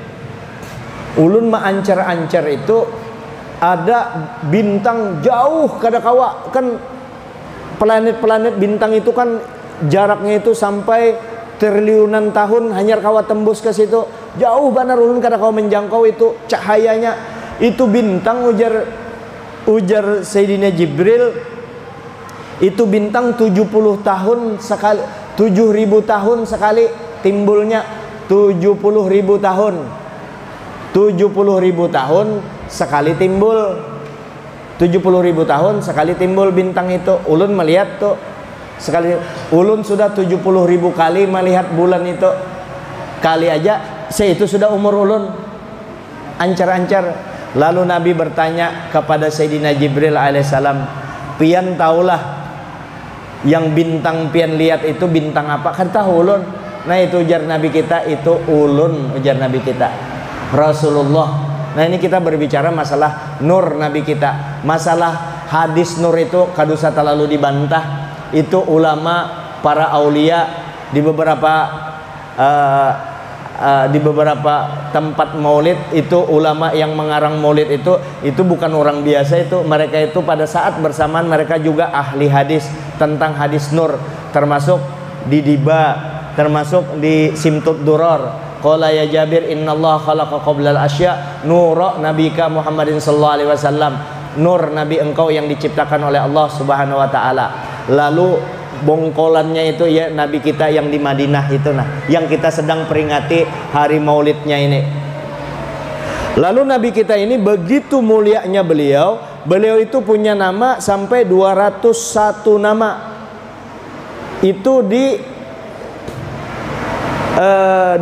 [SPEAKER 1] ulun ancar-ancar itu ada bintang jauh kada kawa. Kan planet-planet bintang itu kan jaraknya itu sampai triliunan tahun, hanyar kawa tembus ke situ. Jauh banar, ulun kada kawa menjangkau itu cahayanya. Itu bintang, ujar Sayyidina Jibril, itu bintang 70 tahun sekali, 7.000 tahun sekali timbulnya. 70.000 tahun, 70.000 tahun sekali timbul. 70.000 tahun sekali timbul bintang itu. Ulun melihat tuh sekali, ulun sudah 70.000 kali melihat bulan itu. Kali aja itu sudah umur ulun ancar-ancar. Lalu Nabi bertanya kepada Sayyidina Jibril alaihissalam, pian taulah yang bintang pian lihat itu bintang apa? Kan tahu ulun. Nah itu ujar Nabi kita, itu ulun, ujar Nabi kita Rasulullah. Nah ini kita berbicara masalah nur Nabi kita. Masalah hadis nur itu kadusa terlalu dibantah. Itu ulama para aulia di beberapa tempat maulid itu, ulama yang mengarang maulid itu bukan orang biasa. Itu mereka itu pada saat bersamaan mereka juga ahli hadis tentang hadis nur, termasuk di Diba, termasuk di Simtud Duror. Qala ya Jabir, innallaha khalaqa qablal asya nura nabika Muhammadin sallallahu alaihi wasallam. Nur nabi engkau yang diciptakan oleh Allah Subhanahu wa taala. Lalu bongkolannya itu ya nabi kita yang di Madinah itu, nah yang kita sedang peringati hari maulidnya ini. Lalu nabi kita ini begitu mulianya beliau itu punya nama sampai 201 nama. Itu di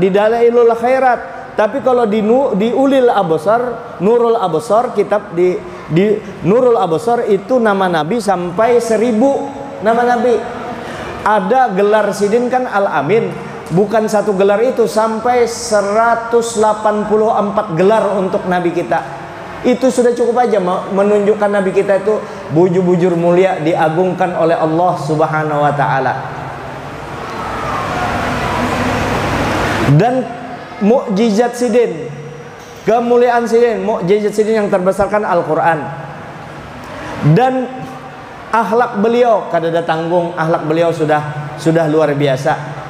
[SPEAKER 1] Dalailul Khairat. Tapi kalau di Ulil Absar, Nurul Absar, kitab di Di Nurul Absar itu nama Nabi sampai 1000 nama Nabi. Ada gelar Sidin kan Al-Amin, bukan satu gelar itu, sampai 184 gelar untuk Nabi kita. Itu sudah cukup aja menunjukkan Nabi kita itu bujur-bujur mulia, diagungkan oleh Allah Subhanahu wa taala. Dan mukjizat Sidin, kemuliaan Sidin, mukjizat Sidin yang terbesarkan Al-Qur'an. Dan akhlak beliau kadada tanggung, akhlak beliau sudah luar biasa.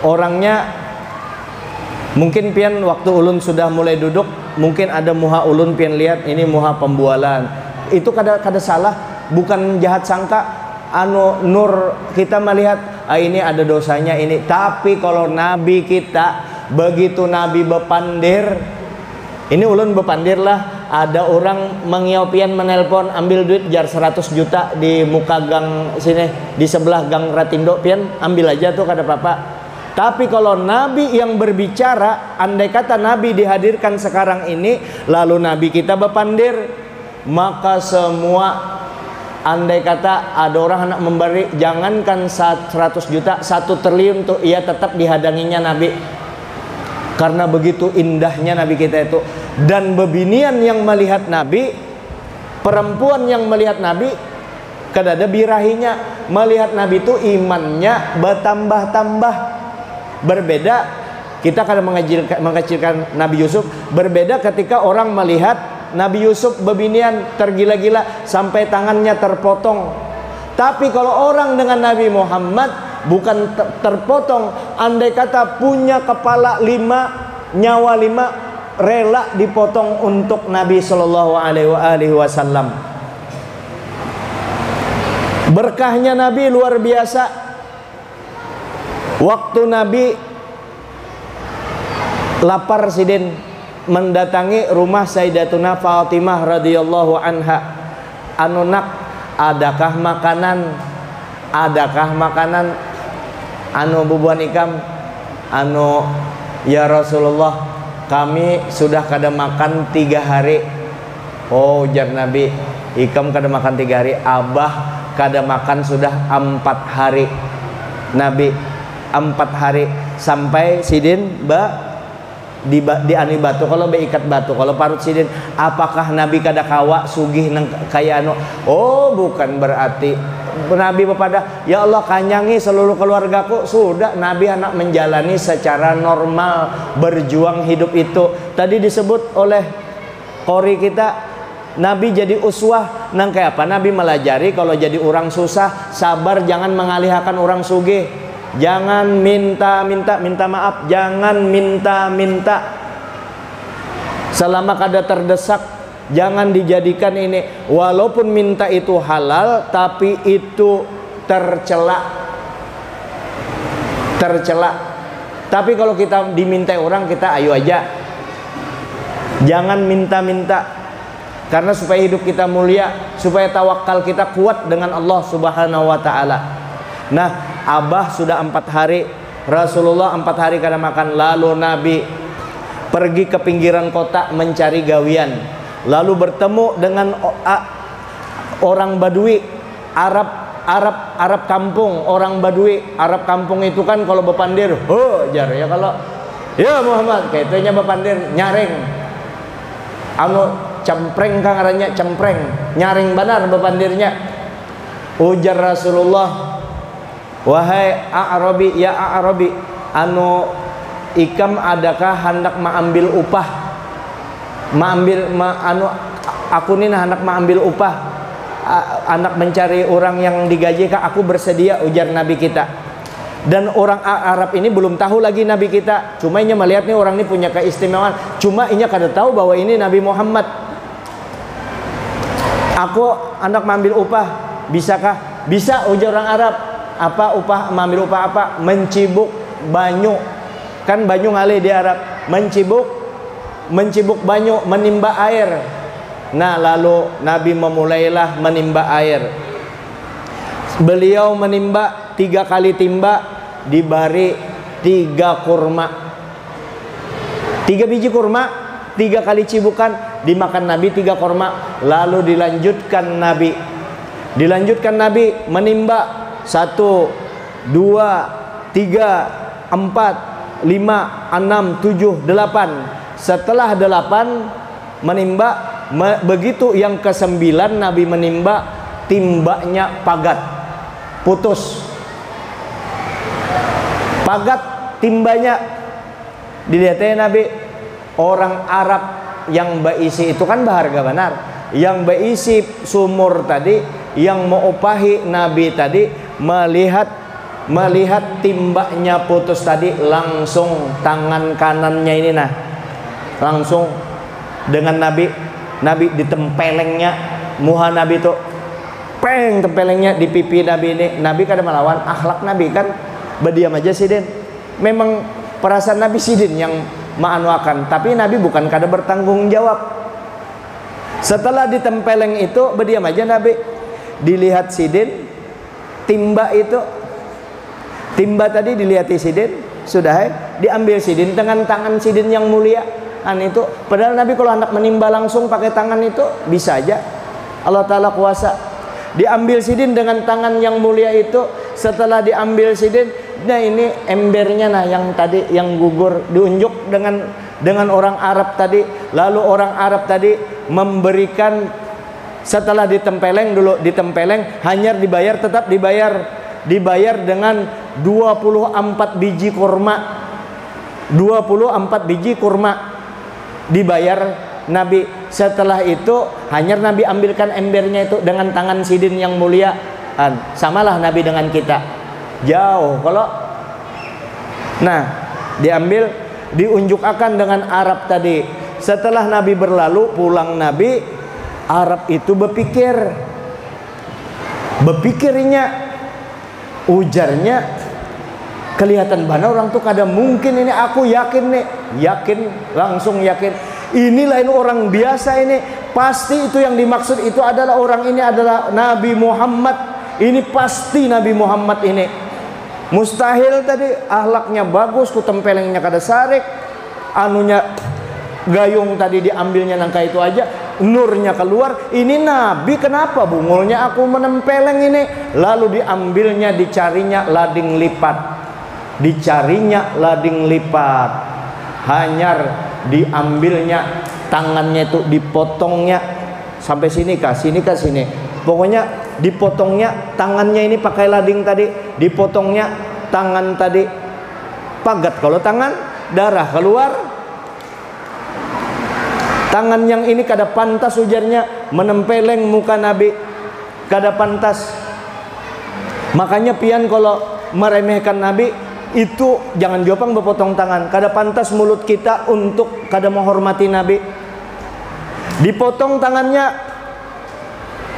[SPEAKER 1] Orangnya mungkin pian waktu ulun sudah mulai duduk, mungkin ada muha ulun pian lihat ini muha pembualan. Itu kada salah, bukan jahat sangka nur kita melihat ini ada dosanya ini. Tapi kalau Nabi kita begitu Nabi bepandir, ini ulun bepandir lah, ada orang mengiopian menelpon ambil duit jar 100 juta di muka gang sini, di sebelah gang Ratindo pian ambil aja tuh kada apa-apa. Tapi kalau Nabi yang berbicara, andai kata Nabi dihadirkan sekarang ini, lalu Nabi kita bepandir, maka semua, andai kata ada orang hendak memberi, jangankan 100 juta, 1 triliun tuh ia tetap dihadanginya Nabi. Karena begitu indahnya Nabi kita itu. Dan bebinian yang melihat Nabi, perempuan yang melihat Nabi, kadada birahinya melihat Nabi itu imannya bertambah-tambah. Berbeda, kita kadang mengecilkan Nabi Yusuf, berbeda ketika orang melihat Nabi Yusuf bebinian tergila-gila sampai tangannya terpotong. Tapi kalau orang dengan Nabi Muhammad bukan terpotong, andai kata punya kepala 5, nyawa 5, rela dipotong untuk Nabi Shallallahu Alaihi Wasallam. Berkahnya Nabi luar biasa. Waktu Nabi lapar Sidin mendatangi rumah Sayyidatuna Fatimah radhiyallahu anha, anunak adakah makanan anu bubuhan ikam, anu ya Rasulullah kami sudah kada makan 3 hari. Oh jar Nabi, ikam kada makan 3 hari, abah kada makan sudah 4 hari. Nabi 4 hari sampai Sidin di ani batu, kalau ikat batu, kalau parut Sidin, apakah Nabi kada kawa sugih nang kaya anu? Oh bukan berarti Nabi bepada ya Allah kanyangi seluruh keluargaku. Sudah Nabi anak menjalani secara normal, berjuang hidup itu. Tadi disebut oleh qori kita, Nabi jadi uswah nang kayak apa? Nabi melajari kalau jadi orang susah sabar, jangan mengalihkan orang sugih. Jangan minta maaf, jangan minta. Selama kada terdesak, jangan dijadikan ini. Walaupun minta itu halal, tapi itu tercela. Tapi kalau kita dimintai orang, kita ayo aja. Jangan minta. Karena supaya hidup kita mulia, supaya tawakal kita kuat dengan Allah Subhanahu wa taala. Nah, abah sudah 4 hari, Rasulullah 4 hari kada makan. Lalu Nabi pergi ke pinggiran kota mencari gawian, lalu bertemu dengan orang Badui, Arab kampung. Orang Badui Arab kampung itu kan kalau bepandir, jar ya, kalau ya Muhammad kayaknya bepandir nyaring, anu cempreng kang aranya cempreng, nyaring benar bepandirnya. Ujar Rasulullah, wahai A'rabi, ya A'rabi, anu ikam adakah hendak mengambil upah? Aku nih hendak mengambil upah, anak mencari orang yang digaji kah? Aku bersedia, ujar Nabi kita. Dan orang Arab ini belum tahu lagi Nabi kita, cuma inya melihat nih orang ini punya keistimewaan, cuma inya kada tahu bahwa ini Nabi Muhammad. Aku hendak mengambil upah, bisakah? Bisa, ujar orang Arab. Apa upah, mengambil upah apa? Mencibuk banyu, kan banyu ngalih di Arab, mencibuk banyu, menimba air. Nah lalu Nabi memulailah menimba air. Beliau menimba 3 kali timba, dibari 3 kurma, 3 biji kurma, 3 kali cibukan, dimakan Nabi 3 korma, lalu dilanjutkan Nabi menimba 1, 2, 3, 4, 5, 6, 7, 8. Setelah 8 menimba, begitu yang ke-9 Nabi menimba, timbanya pagat, putus. Pagat timbanya, dilihatnya Nabi, orang Arab yang berisi itu kan berharga benar, yang berisi sumur tadi, yang mengupahi Nabi tadi, melihat timbanya putus tadi, langsung tangan kanannya ini langsung dengan Nabi ditempelengnya muha Nabi itu, tempelengnya di pipi Nabi ini. Nabi kada melawan, akhlak Nabi kan berdiam aja sidin. Memang perasaan Nabi sidin yang maanuakan, tapi Nabi bukan kada bertanggung jawab. Setelah ditempeleng itu berdiam aja Nabi. Dilihat sidin, timba tadi dilihati sidin, sudah diambil sidin dengan tangan sidin yang mulia. Itu padahal Nabi kalau hendak menimba langsung pakai tangan itu bisa aja, Allah Ta'ala kuasa. Diambil sidin dengan tangan yang mulia itu. Setelah diambil sidin, nah ini embernya yang tadi yang gugur diunjuk dengan orang Arab tadi. Lalu orang Arab tadi memberikan, setelah ditempeleng hanya tetap dibayar dengan 24 biji kurma. 24 biji kurma dibayar Nabi. Setelah itu hanya Nabi ambilkan embernya itu dengan tangan sidin yang mulia. Samalah Nabi dengan kita, jauh kalau diambil, diunjukkan dengan Arab tadi. Setelah Nabi berlalu, pulang Nabi, Arab itu berpikirnya, ujarnya, kelihatan benar orang tuh kada mungkin ini, aku yakin langsung yakin ini lain orang biasa, ini pasti itu yang dimaksud itu adalah orang ini adalah Nabi Muhammad. Ini pasti Nabi Muhammad ini. Mustahil tadi, akhlaknya bagus, kutempelengnya kada sarik, anunya gayung tadi diambilnya nangka itu aja, nurnya keluar. Ini Nabi, kenapa bungulnya aku menempeleng ini? Lalu diambilnya, dicarinya lading lipat, hanyar diambilnya, tangannya itu dipotongnya sampai sini, pokoknya dipotongnya tangannya ini pakai lading tadi, dipotongnya tangan tadi pagat, kalau tangan darah keluar. Tangan yang ini kada pantas, ujarnya, menempeleng muka Nabi, kada pantas. Makanya pian kalau meremehkan Nabi itu jangan jopang berpotong tangan, kada pantas mulut kita untuk kada menghormati Nabi. Dipotong tangannya,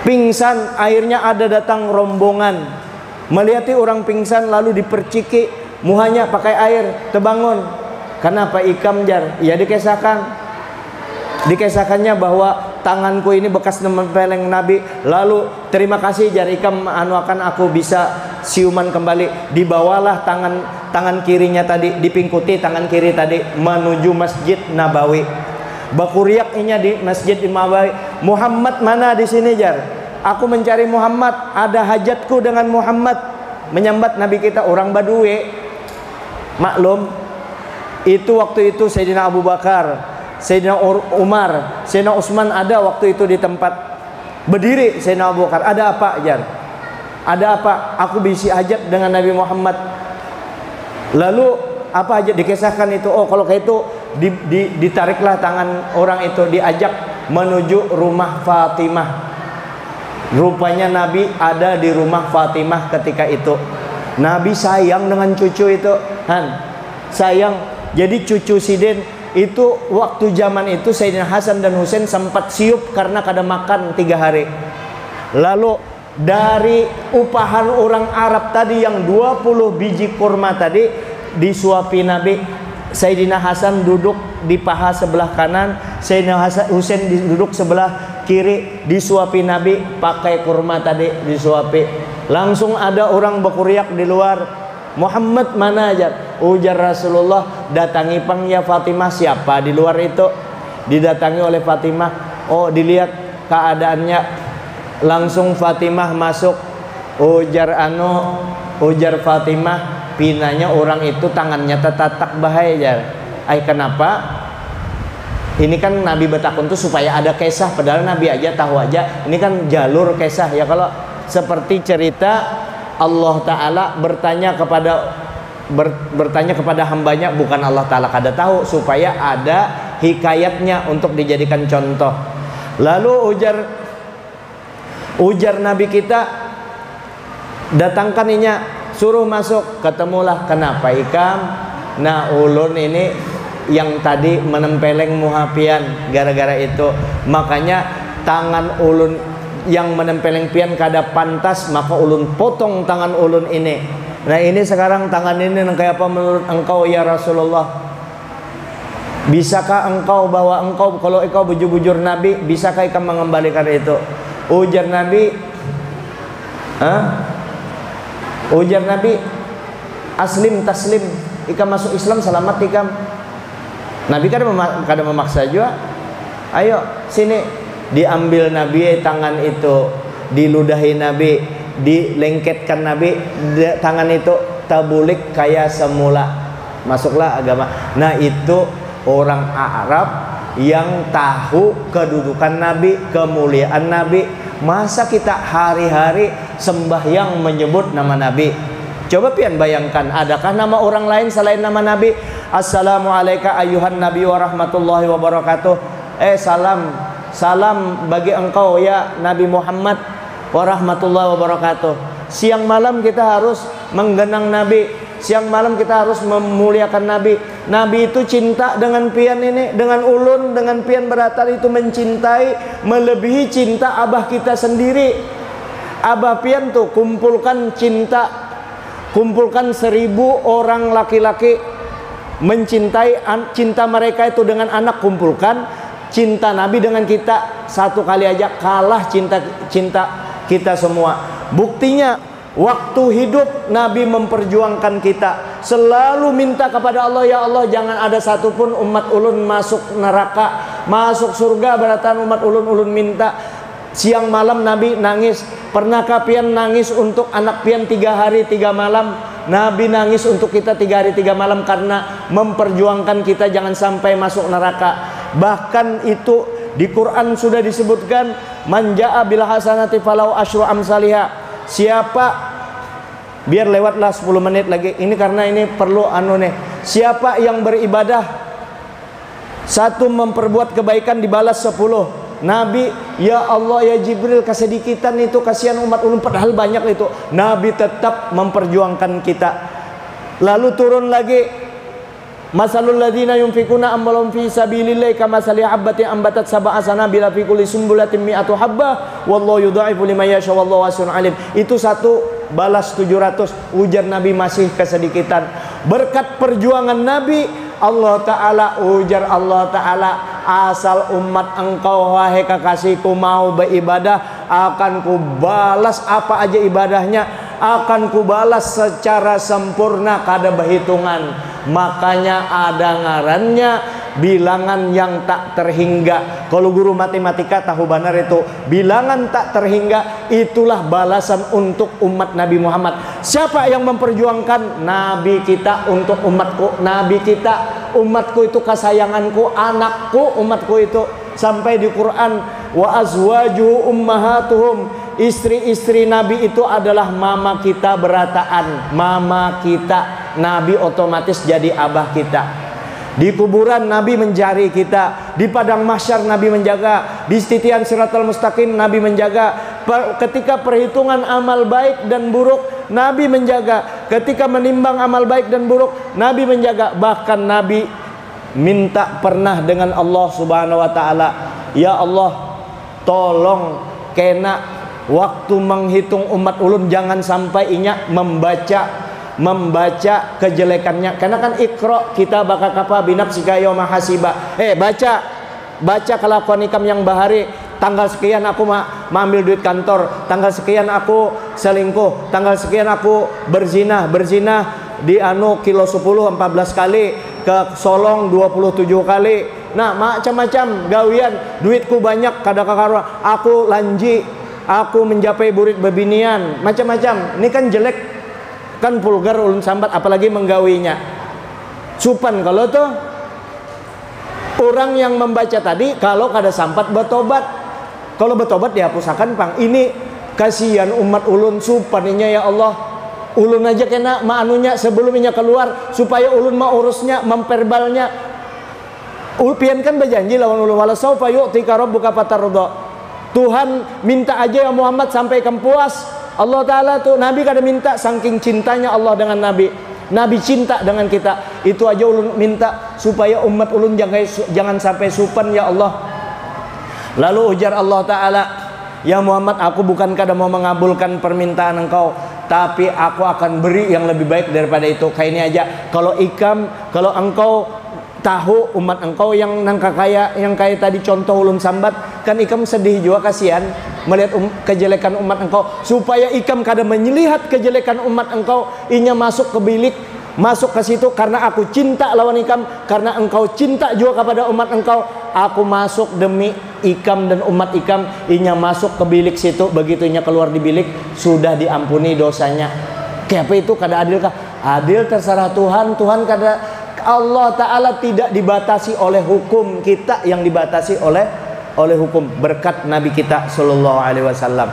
[SPEAKER 1] pingsan, akhirnya ada datang rombongan, melihati orang pingsan, lalu diperciki muhanya pakai air, terbangun. Kenapa ikam jar? Ya dikisahkannya bahwa tanganku ini bekas menempeleng Nabi. Lalu terima kasih jar ikam anuakan aku bisa siuman kembali. Dibawalah tangan kirinya tadi, dipingkuti tangan kiri tadi menuju Masjid Nabawi. Bakuriaknya di Masjid Nabawi. Muhammad mana di sini jar? Aku mencari Muhammad, ada hajatku dengan Muhammad. Menyambat Nabi kita orang Badui. Maklum, itu waktu itu Sayyidina Abu Bakar, Sayyidina Umar, Sayyidina Utsman ada waktu itu di tempat berdiri. Sayyidina Abu Bakar, ada apa jar? Ada apa? Aku bisi hajat dengan Nabi Muhammad. Lalu apa hajat? Dikisahkan itu, oh kalau kayak itu ditariklah tangan orang itu, diajak menuju rumah Fatimah. Rupanya Nabi ada di rumah Fatimah ketika itu. Nabi sayang dengan cucu itu, sayang. Jadi cucu sidin itu waktu zaman itu Sayyidina Hasan dan Husain sempat siup karena kada makan 3 hari. Lalu dari upahan orang Arab tadi yang 20 biji kurma tadi disuapi Nabi. Sayyidina Hasan duduk di paha sebelah kanan, Sayyidina Husain duduk sebelah kiri, disuapi Nabi pakai kurma tadi, disuapi. Langsung ada orang berkuriak di luar, Muhammad mana aja? Ujar Rasulullah, datangi pang ya Fatimah. Siapa di luar itu? didatangi oleh Fatimah. Oh, dilihat keadaannya, langsung Fatimah masuk. Ujar Fatimah, pinanya orang itu tangannya tetatak bahaya. Kenapa? Ini kan Nabi bertakun tuh supaya ada kisah, padahal Nabi aja tahu aja ini kan jalur kisah ya. Kalau seperti cerita Allah Ta'ala bertanya kepada hambanya, bukan Allah Ta'ala kada tahu, supaya ada hikayatnya untuk dijadikan contoh. Lalu ujar Nabi kita, datangkan inya, suruh masuk. Ketemulah, kenapa ikam? Nah, ulun ini yang tadi menempeleng muhapian, gara-gara itu makanya tangan ulun yang menempeleng pian kada pantas, maka ulun potong tangan ulun ini. Nah, ini sekarang tangan ini kayak apa menurut engkau ya Rasulullah? Bisakah engkau, bahwa engkau kalau engkau bujur-bujur Nabi, bisakah engkau mengembalikan itu? Ujar Nabi, ujar Nabi, aslim taslim, ikam masuk Islam selamat ikam. Nabi kada memaksa juga. Ayo sini, diambil Nabi tangan itu, diludahi Nabi, dilengketkan Nabi tangan itu, tabulik kayak semula, masuklah agama. Nah, itu orang Arab yang tahu kedudukan Nabi, kemuliaan Nabi. Masa kita hari-hari sembahyang menyebut nama Nabi? Coba pian bayangkan, adakah nama orang lain selain nama Nabi? Assalamualaikum ayuhan Nabi wa rahmatullahi wa barakatuh. Salam bagi engkau ya Nabi Muhammad wa rahmatullahi wa barakatuh. Siang malam kita harus menggenang Nabi, siang malam kita harus memuliakan Nabi. Nabi itu cinta dengan pian ini, dengan ulun, dengan pian beratal itu mencintai melebihi cinta abah kita sendiri. Abah pian tuh kumpulkan 1000 orang laki-laki mencintai, cinta mereka itu dengan anak, kumpulkan cinta Nabi dengan kita, satu kali aja kalah cinta kita semua. Buktinya waktu hidup Nabi memperjuangkan kita, selalu minta kepada Allah, ya Allah jangan ada satupun umat ulun masuk neraka, masuk surga. Beratan umat ulun minta. Siang malam Nabi nangis. Pernahkah pian nangis untuk anak pian 3 hari 3 malam? Nabi nangis untuk kita 3 hari 3 malam karena memperjuangkan kita jangan sampai masuk neraka. Bahkan itu di Quran sudah disebutkan, man jaa bil hasanati falau asyru amsalihha. Siapa, biar lewatlah 10 menit lagi ini karena ini perlu siapa yang beribadah 1 memperbuat kebaikan dibalas 10. Nabi, ya Allah ya Jibril kesedikitan itu, kasihan umat ulun, padahal banyak itu. Nabi tetap memperjuangkan kita. Lalu turun lagi, masalul ladzina yunfikuna amwalahum fi sabilillahi kamasali habbatin ambatat sab'a sanabila fi kulli sumbulatin mi'atu habbah wallahu yudha'ifu liman yasha wallahu wasi'un alim. Itu 1 balas 700. Ujar Nabi masih kesedikitan. Berkat perjuangan Nabi, Allah Ta'ala, ujar Allah Ta'ala, asal umat engkau wahai kekasihku mau beribadah, akan kubalas apa aja ibadahnya, akan kubalas secara sempurna, kada berhitungan. Makanya ada ngarannya bilangan yang tak terhingga. Kalau guru matematika tahu benar itu bilangan tak terhingga, itulah balasan untuk umat Nabi Muhammad. Siapa yang memperjuangkan? Nabi kita untuk umatku. Nabi kita, umatku itu kesayanganku, anakku, umatku itu. Sampai di Quran, wa azwajuhu ummahatuhum, istri-istri Nabi itu adalah mama kita berataan. Mama kita, Nabi otomatis jadi abah kita. Di kuburan Nabi mencari kita, di padang mahsyar Nabi menjaga, di titian siratal mustaqim Nabi menjaga, ketika perhitungan amal baik dan buruk Nabi menjaga, ketika menimbang amal baik dan buruk Nabi menjaga. Bahkan Nabi minta pernah dengan Allah Subhanahu wa taala, ya Allah tolong kena waktu menghitung umat ulun jangan sampai inya membaca kejelekannya, karena kan ikra kita bakal kapa binafsika yauma hasiba. Baca kelakuan ikam yang bahari, tanggal sekian aku ambil duit kantor, tanggal sekian aku selingkuh, tanggal sekian aku berzina di kilo 10 14 kali, ke Solong 27 kali,
[SPEAKER 2] Nah, macam-macam gawian, duitku banyak kada kakaruan, aku lanji, aku mencapai burit bebinian, macam-macam. Ini kan jelek, kan vulgar ulun sambat, apalagi menggawinya. Supan kalau tuh orang yang membaca tadi, kalau kada sampat bertobat. Kalau bertobat dihapusakan pang. Ini kasihan umat ulun supaninya ya Allah. Ulun aja kena maanunya sebelumnya keluar supaya ulun mau urusnya, memperbalnya. Pian kan berjanji lawan ulun, wala saufa yu'tika rabbuka fatarda. Tuhan minta aja ya Muhammad sampai kamu puas. Allah Ta'ala tuh, Nabi kada minta, saking cintanya Allah dengan Nabi. Nabi cinta dengan kita. Itu aja ulun minta supaya umat ulun jangan sampai supan ya Allah. Lalu ujar Allah Ta'ala, ya Muhammad, aku bukan kada mau mengabulkan permintaan engkau, tapi aku akan beri yang lebih baik daripada itu. Kayak ini aja, kalau engkau tahu umat engkau yang yang kayak tadi contoh ulun sambat, kan ikam sedih juga, kasihan melihat kejelekan umat engkau, supaya ikam kada menyelihat kejelekan umat engkau, inya masuk ke bilik, masuk ke situ, karena aku cinta lawan ikam, karena engkau cinta juga kepada umat engkau, aku masuk demi ikam dan umat ikam, inya masuk ke bilik situ, begitu inya keluar di bilik sudah diampuni dosanya. Kayak apa itu? Kada adil kah? Adil terserah Tuhan. Tuhan kada, Allah Ta'ala tidak dibatasi oleh hukum, kita yang dibatasi oleh hukum, berkat Nabi kita Sallallahu Alaihi Wasallam.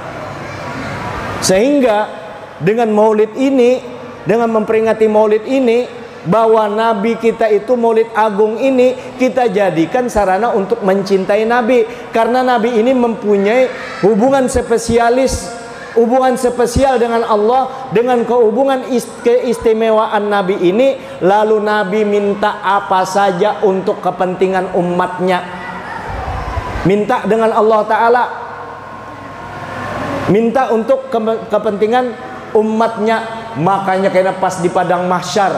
[SPEAKER 2] Sehingga dengan maulid ini, dengan memperingati maulid ini, bahwa Nabi kita itu maulid agung ini, kita jadikan sarana untuk mencintai Nabi. Karena Nabi ini mempunyai hubungan spesial dengan Allah, dengan keistimewaan Nabi ini. Lalu Nabi minta apa saja untuk kepentingan umatnya, minta dengan Allah Ta'ala, minta untuk kepentingan umatnya. Makanya kena pas di padang mahsyar,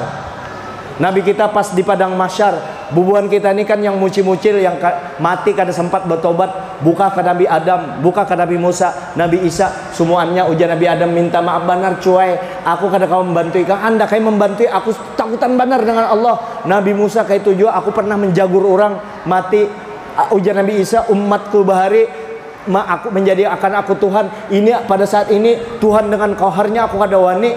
[SPEAKER 2] Nabi kita pas di padang mahsyar, bubuhan kita ini kan yang mucil-mucil, yang mati kada sempat bertobat, buka ke Nabi Adam, buka ke Nabi Musa, Nabi Isa, semuanya ujian Nabi Adam minta maaf benar, cuai, aku kada kau membantu ikang, anda kayak membantu aku takutan benar dengan Allah. Nabi Musa kayak tujuh, aku pernah menjagur orang mati. Ujian Nabi Isa, umatku bahari, aku menjadi akan aku Tuhan. Ini pada saat ini Tuhan dengan qaharnya aku kada wani.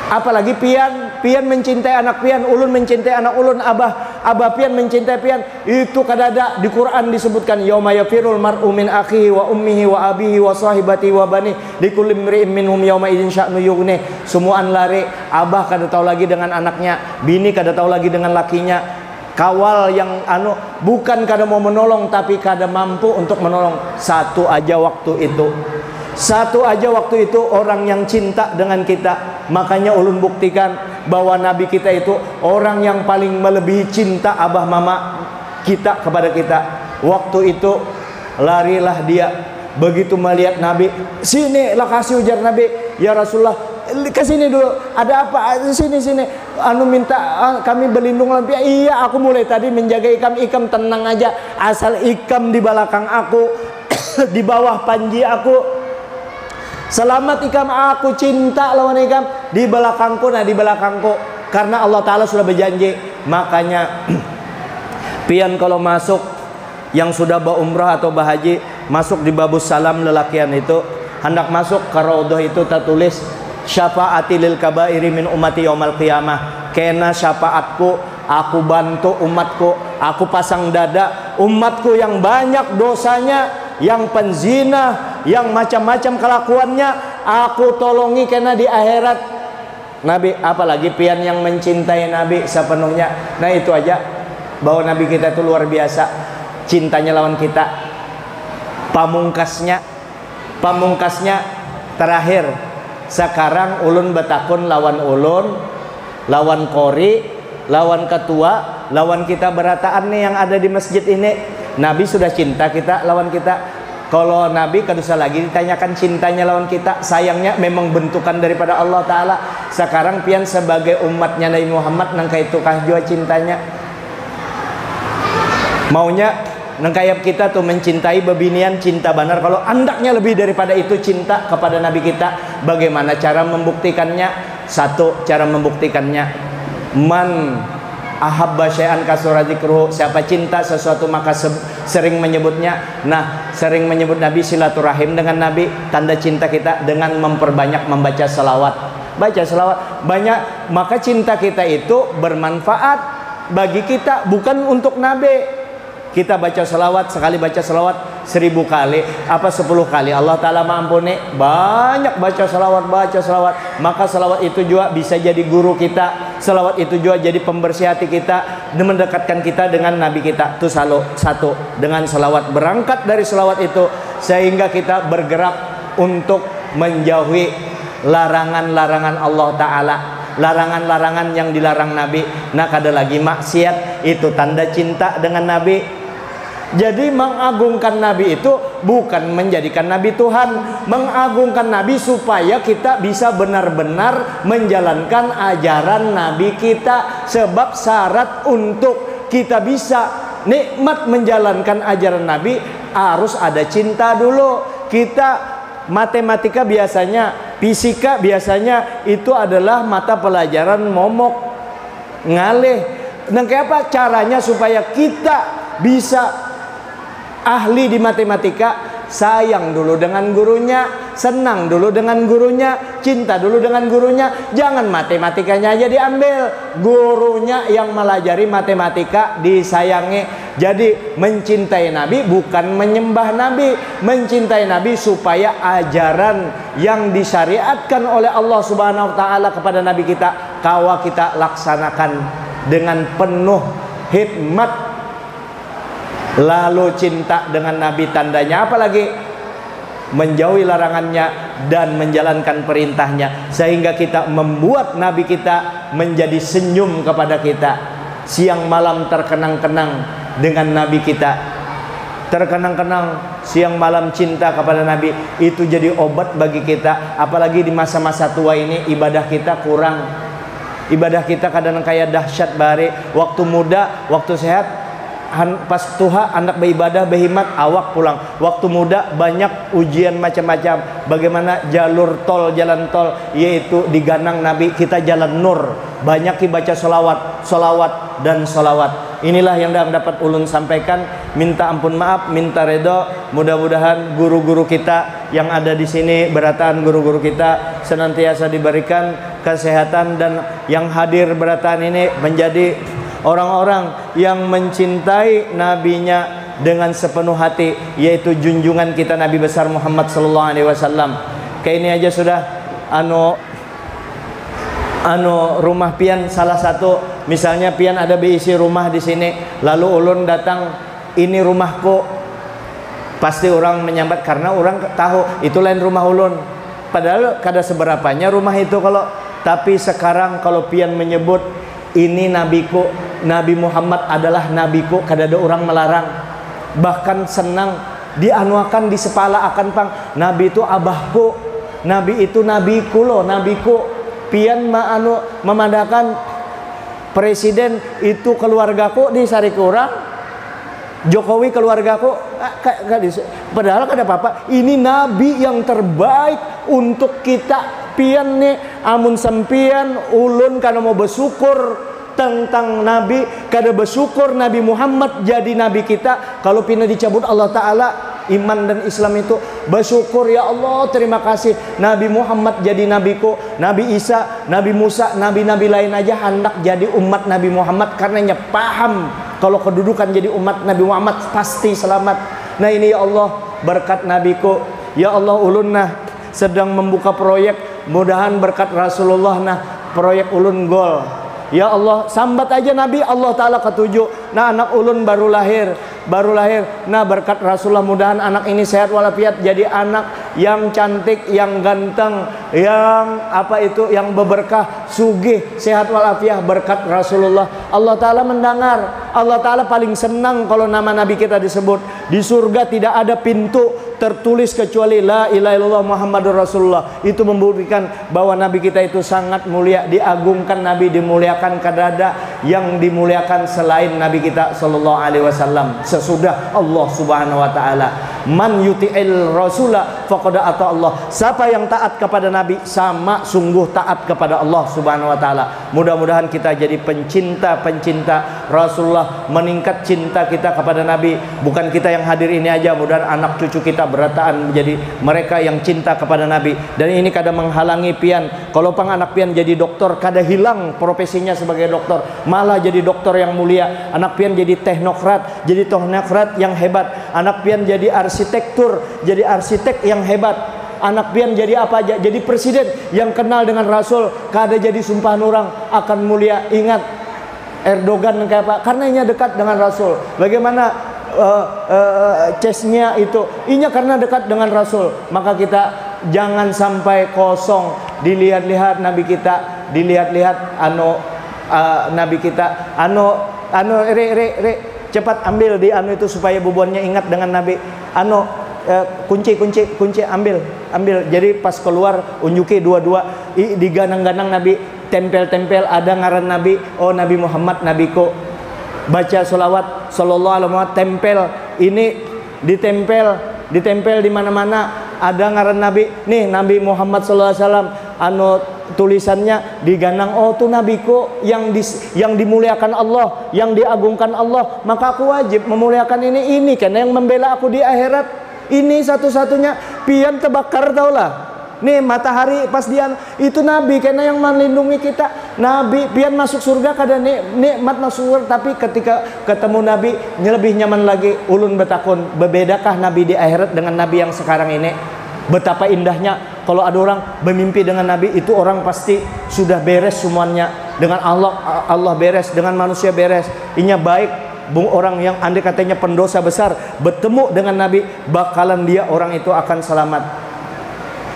[SPEAKER 2] Apalagi pian mencintai anak pian, ulun mencintai anak ulun, abah pian mencintai pian. Itu kadada di Quran disebutkan, yauma yafirul mar'u min akhihi wa ummihi wa abihi wa sahibati wa bani likulli imri'in minhum yauma idzin sya'nu yughni. Semuaan lari, abah kada tahu lagi dengan anaknya, bini kada tahu lagi dengan lakinya, kawal yang bukan kada mau menolong tapi kada mampu untuk menolong. Satu aja waktu itu orang yang cinta dengan kita. Makanya ulun buktikan bahwa Nabi kita itu orang yang paling melebihi cinta abah mama kita kepada kita. Waktu itu larilah dia, begitu melihat Nabi, sini lah kasih ujar Nabi, ya Rasulullah, kesini dulu, ada apa? Sini minta kami berlindung lampi. Iya, aku mulai tadi menjaga ikam tenang aja, asal ikam di belakang aku di bawah panji aku, selamat ikam, aku cinta lawan ikam, di belakangku, karena Allah Ta'ala sudah berjanji. Makanya pian kalau masuk, yang sudah berumrah atau berhaji, masuk di babus salam lelakian itu, hendak masuk ke raudhah itu tertulis syafaati lil kabairi min ummati yaumal qiyamah. Kena syafaatku, aku bantu umatku, aku pasang dada umatku yang banyak dosanya, yang penzina, yang macam-macam kelakuannya, aku tolongi kena di akhirat. Nabi, apalagi pian yang mencintai Nabi sepenuhnya. Nah itu aja bahwa Nabi kita itu luar biasa cintanya lawan kita. Pamungkasnya terakhir, sekarang ulun betakun lawan ulun, lawan kori, lawan ketua, lawan kita berataan nih yang ada di masjid ini. Nabi sudah cinta kita lawan kita. Kalau Nabi kada usah lagi ditanyakan cintanya lawan kita. Sayangnya memang bentukan daripada Allah Ta'ala. Sekarang pian sebagai umatnya Nabi Muhammad nangkai tukah jua cintanya. Maunya nangkayap kita tuh mencintai bebinian, cinta benar. Kalau andaknya lebih daripada itu cinta kepada Nabi kita. Bagaimana cara membuktikannya? Satu, cara membuktikannya, man ahabba syai'an kasura dzikruhu, siapa cinta sesuatu maka sering menyebutnya. Nah, sering menyebut Nabi, silaturahim dengan Nabi, tanda cinta kita dengan memperbanyak membaca selawat. Baca selawat banyak, maka cinta kita itu bermanfaat bagi kita, bukan untuk Nabi. Kita baca selawat, sekali baca selawat 1000 kali apa 10 kali Allah Ta'ala mengampuni. Banyak baca selawat, maka selawat itu juga bisa jadi guru kita. Selawat itu juga jadi pembersih hati kita, mendekatkan kita dengan Nabi kita. Itu satu, dengan selawat, berangkat dari selawat itu sehingga kita bergerak untuk menjauhi larangan-larangan Allah Ta'ala, larangan-larangan yang dilarang Nabi. Nah, kada lagi maksiat, itu tanda cinta dengan Nabi. Jadi mengagungkan Nabi itu bukan menjadikan Nabi Tuhan, mengagungkan Nabi supaya kita bisa benar-benar menjalankan ajaran Nabi kita. Sebab syarat untuk kita bisa nikmat menjalankan ajaran Nabi harus ada cinta dulu. Kita matematika biasanya, fisika biasanya itu adalah mata pelajaran momok, ngalih. Nah, apa caranya supaya kita bisa ahli di matematika? Sayang dulu dengan gurunya, senang dulu dengan gurunya, cinta dulu dengan gurunya. Jangan matematikanya aja diambil, gurunya yang melajari matematika disayangi. Jadi mencintai Nabi bukan menyembah Nabi, mencintai Nabi supaya ajaran yang disyariatkan oleh Allah Subhanahu wa Ta'ala kepada Nabi kita kita laksanakan dengan penuh hikmat. Lalu cinta dengan Nabi tandanya apalagi? Menjauhi larangannya dan menjalankan perintahnya, sehingga kita membuat Nabi kita menjadi senyum kepada kita. Siang malam terkenang-kenang dengan Nabi kita, terkenang-kenang siang malam cinta kepada Nabi. Itu jadi obat bagi kita. Apalagi di masa-masa tua ini ibadah kita kurang. Ibadah kita kadang kayak dahsyat bare. Waktu muda, waktu sehat, pas tuha anak beribadah berhimat, awak pulang. Waktu muda banyak ujian macam-macam. Bagaimana jalur tol, jalan tol, yaitu diganang Nabi, kita jalan nur. Banyak dibaca solawat dan solawat. Inilah yang dapat ulun sampaikan. Minta ampun maaf, minta redho. Mudah-mudahan guru-guru kita yang ada di sini, berataan guru-guru kita senantiasa diberikan kesehatan, dan yang hadir berataan ini menjadi orang-orang yang mencintai nabinya dengan sepenuh hati, yaitu junjungan kita Nabi besar Muhammad sallallahu alaihi wasallam. Kayak ini aja sudah rumah pian salah satu, misalnya pian ada berisi rumah di sini, lalu ulun datang, ini rumahku, pasti orang menyambat karena orang tahu itu lain rumah ulun, padahal kada seberapanya rumah itu kalau. Tapi sekarang kalau pian menyebut ini nabiku, Nabi Muhammad adalah nabiku, kada ada orang melarang. Bahkan senang dianuakan, disepala akan pang, Nabi itu abahku, Nabi itu nabiku loh, nabiku. Pian memandangkan presiden itu keluargaku, di sari kurang Jokowi keluargaku, padahal kada apa-apa. Ini nabi yang terbaik untuk kita. Pian nih, amun sempian ulun karena mau bersyukur tentang Nabi, kada bersyukur Nabi Muhammad jadi Nabi kita. Kalau pina dicabut Allah Ta'ala iman dan Islam itu, bersyukur ya Allah, terima kasih Nabi Muhammad jadi nabiku. Nabi Isa, Nabi Musa, nabi-nabi lain aja hendak jadi umat Nabi Muhammad, karenanya paham kalau kedudukan jadi umat Nabi Muhammad pasti selamat. Nah ini ya Allah, berkat nabiku, ya Allah ulun nah sedang membuka proyek, mudahan berkat Rasulullah nah proyek ulun gol. Ya Allah, sambat aja Nabi, Allah Ta'ala ketujuh. Nah anak ulun baru lahir. Nah berkat Rasulullah, mudahan anak ini sehat walafiat, jadi anak yang cantik, yang ganteng, yang yang berberkah, sugih, sehat walafiat berkat Rasulullah. Allah Ta'ala mendengar. Allah Ta'ala paling senang kalau nama Nabi kita disebut. Di surga tidak ada pintu tertulis kecuali la ilaha illallah Muhammadur Rasulullah. Itu membuktikan bahwa Nabi kita itu sangat mulia, diagungkan Nabi, dimuliakan. Kada ada yang dimuliakan selain Nabi kita sallallahu alaihi wasallam sesudah Allah Subhanahu wa taala. Man yuti'il rasula faqad ata Allah. Siapa yang taat kepada Nabi sama sungguh taat kepada Allah Subhanahu wa taala. Mudah-mudahan kita jadi pencinta Rasulullah, meningkat cinta kita kepada Nabi. Bukan kita yang hadir ini aja, mudah-mudahan anak cucu kita berataan menjadi mereka yang cinta kepada Nabi. Dan ini kada menghalangi pian. Kalau pang anak pian jadi dokter, kada hilang profesinya sebagai dokter, malah jadi dokter yang mulia. Anak pian jadi teknokrat yang hebat. Anak pian jadi arsitektur, jadi arsitek yang hebat. Anak pian jadi apa aja, jadi presiden yang kenal dengan Rasul, kada jadi sumpahan orang, akan mulia. Ingat Erdogan kayak apa? Karena inya dekat dengan Rasul. Bagaimana Chesnya itu, inya karena dekat dengan Rasul. Maka kita jangan sampai kosong. Dilihat-lihat Nabi kita, dilihat-lihat Nabi kita, cepat ambil di itu supaya bubuannya ingat dengan Nabi. Kunci ambil. Jadi pas keluar unjuki dua-dua, diganang-ganang Nabi, tempel ada ngaran Nabi. Oh Nabi Muhammad nabiku. Baca sholawat sallallahu alaihi wasallam, tempel ini ditempel di mana-mana ada ngaran Nabi. Nih Nabi Muhammad sallallahu alaihi wasallam, tulisannya diganang. Oh tuh nabiku yang dimuliakan Allah, yang diagungkan Allah. Maka aku wajib memuliakan ini karena yang membela aku di akhirat. Ini satu-satunya pian terbakar taulah. Nih matahari pas dia itu Nabi karena yang melindungi kita. Nabi pian masuk surga kada nikmat masuk surga, tapi ketika ketemu Nabi lebih nyaman lagi. Ulun betakun, berbedakah Nabi di akhirat dengan Nabi yang sekarang ini? Betapa indahnya kalau ada orang bermimpi dengan Nabi, itu orang pasti sudah beres semuanya. Dengan Allah beres, dengan manusia beres. Inya baik. Orang yang andai katanya pendosa besar bertemu dengan Nabi, bakalan dia orang itu akan selamat.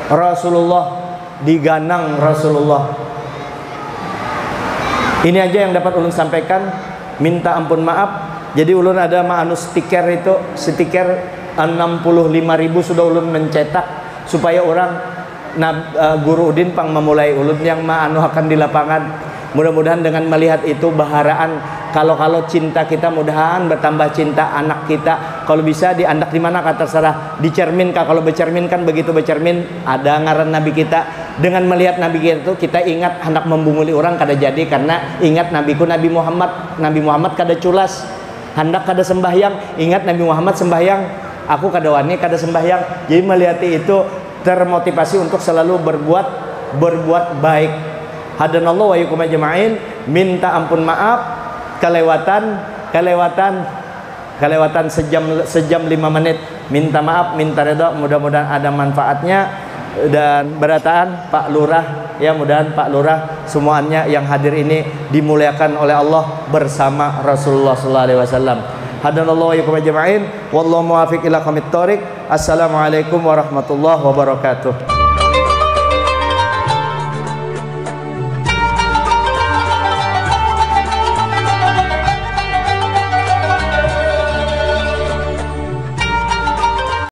[SPEAKER 2] Rasulullah diganang Rasulullah. Ini aja yang dapat ulun sampaikan. Minta ampun maaf. Jadi ulun ada stiker 65.000 sudah ulun mencetak supaya orang Guru Udin pang memulai ulun yang akan di lapangan. Mudah-mudahan dengan melihat itu baharaan, kalau cinta kita mudahan bertambah cinta anak kita. Kalau bisa diandak di mana kata terserah, dicermin kah, kalau bercermin kan begitu bercermin ada ngaran Nabi kita. Dengan melihat Nabi kita itu kita ingat hendak membunguli orang kada jadi, karena ingat nabiku Nabi Muhammad kada culas, hendak kada sembahyang, ingat Nabi Muhammad sembahyang, aku kada wani kada sembahyang. Jadi melihat itu termotivasi untuk selalu berbuat baik. Hadanallahu wa iyyakum ajma'in. Minta ampun maaf kelewatan sejam 5 menit. Minta maaf, minta redha, mudah-mudahan ada manfaatnya. Dan berataan Pak Lurah, ya mudahan Pak Lurah semuanya yang hadir ini dimuliakan oleh Allah bersama Rasulullah sallallahu alaihi wasallam. Hadanallahu wa iyyakum ajma'in. Wallahu muwaffiq ila aqwamit thoriq. Assalamualaikum warahmatullahi wabarakatuh.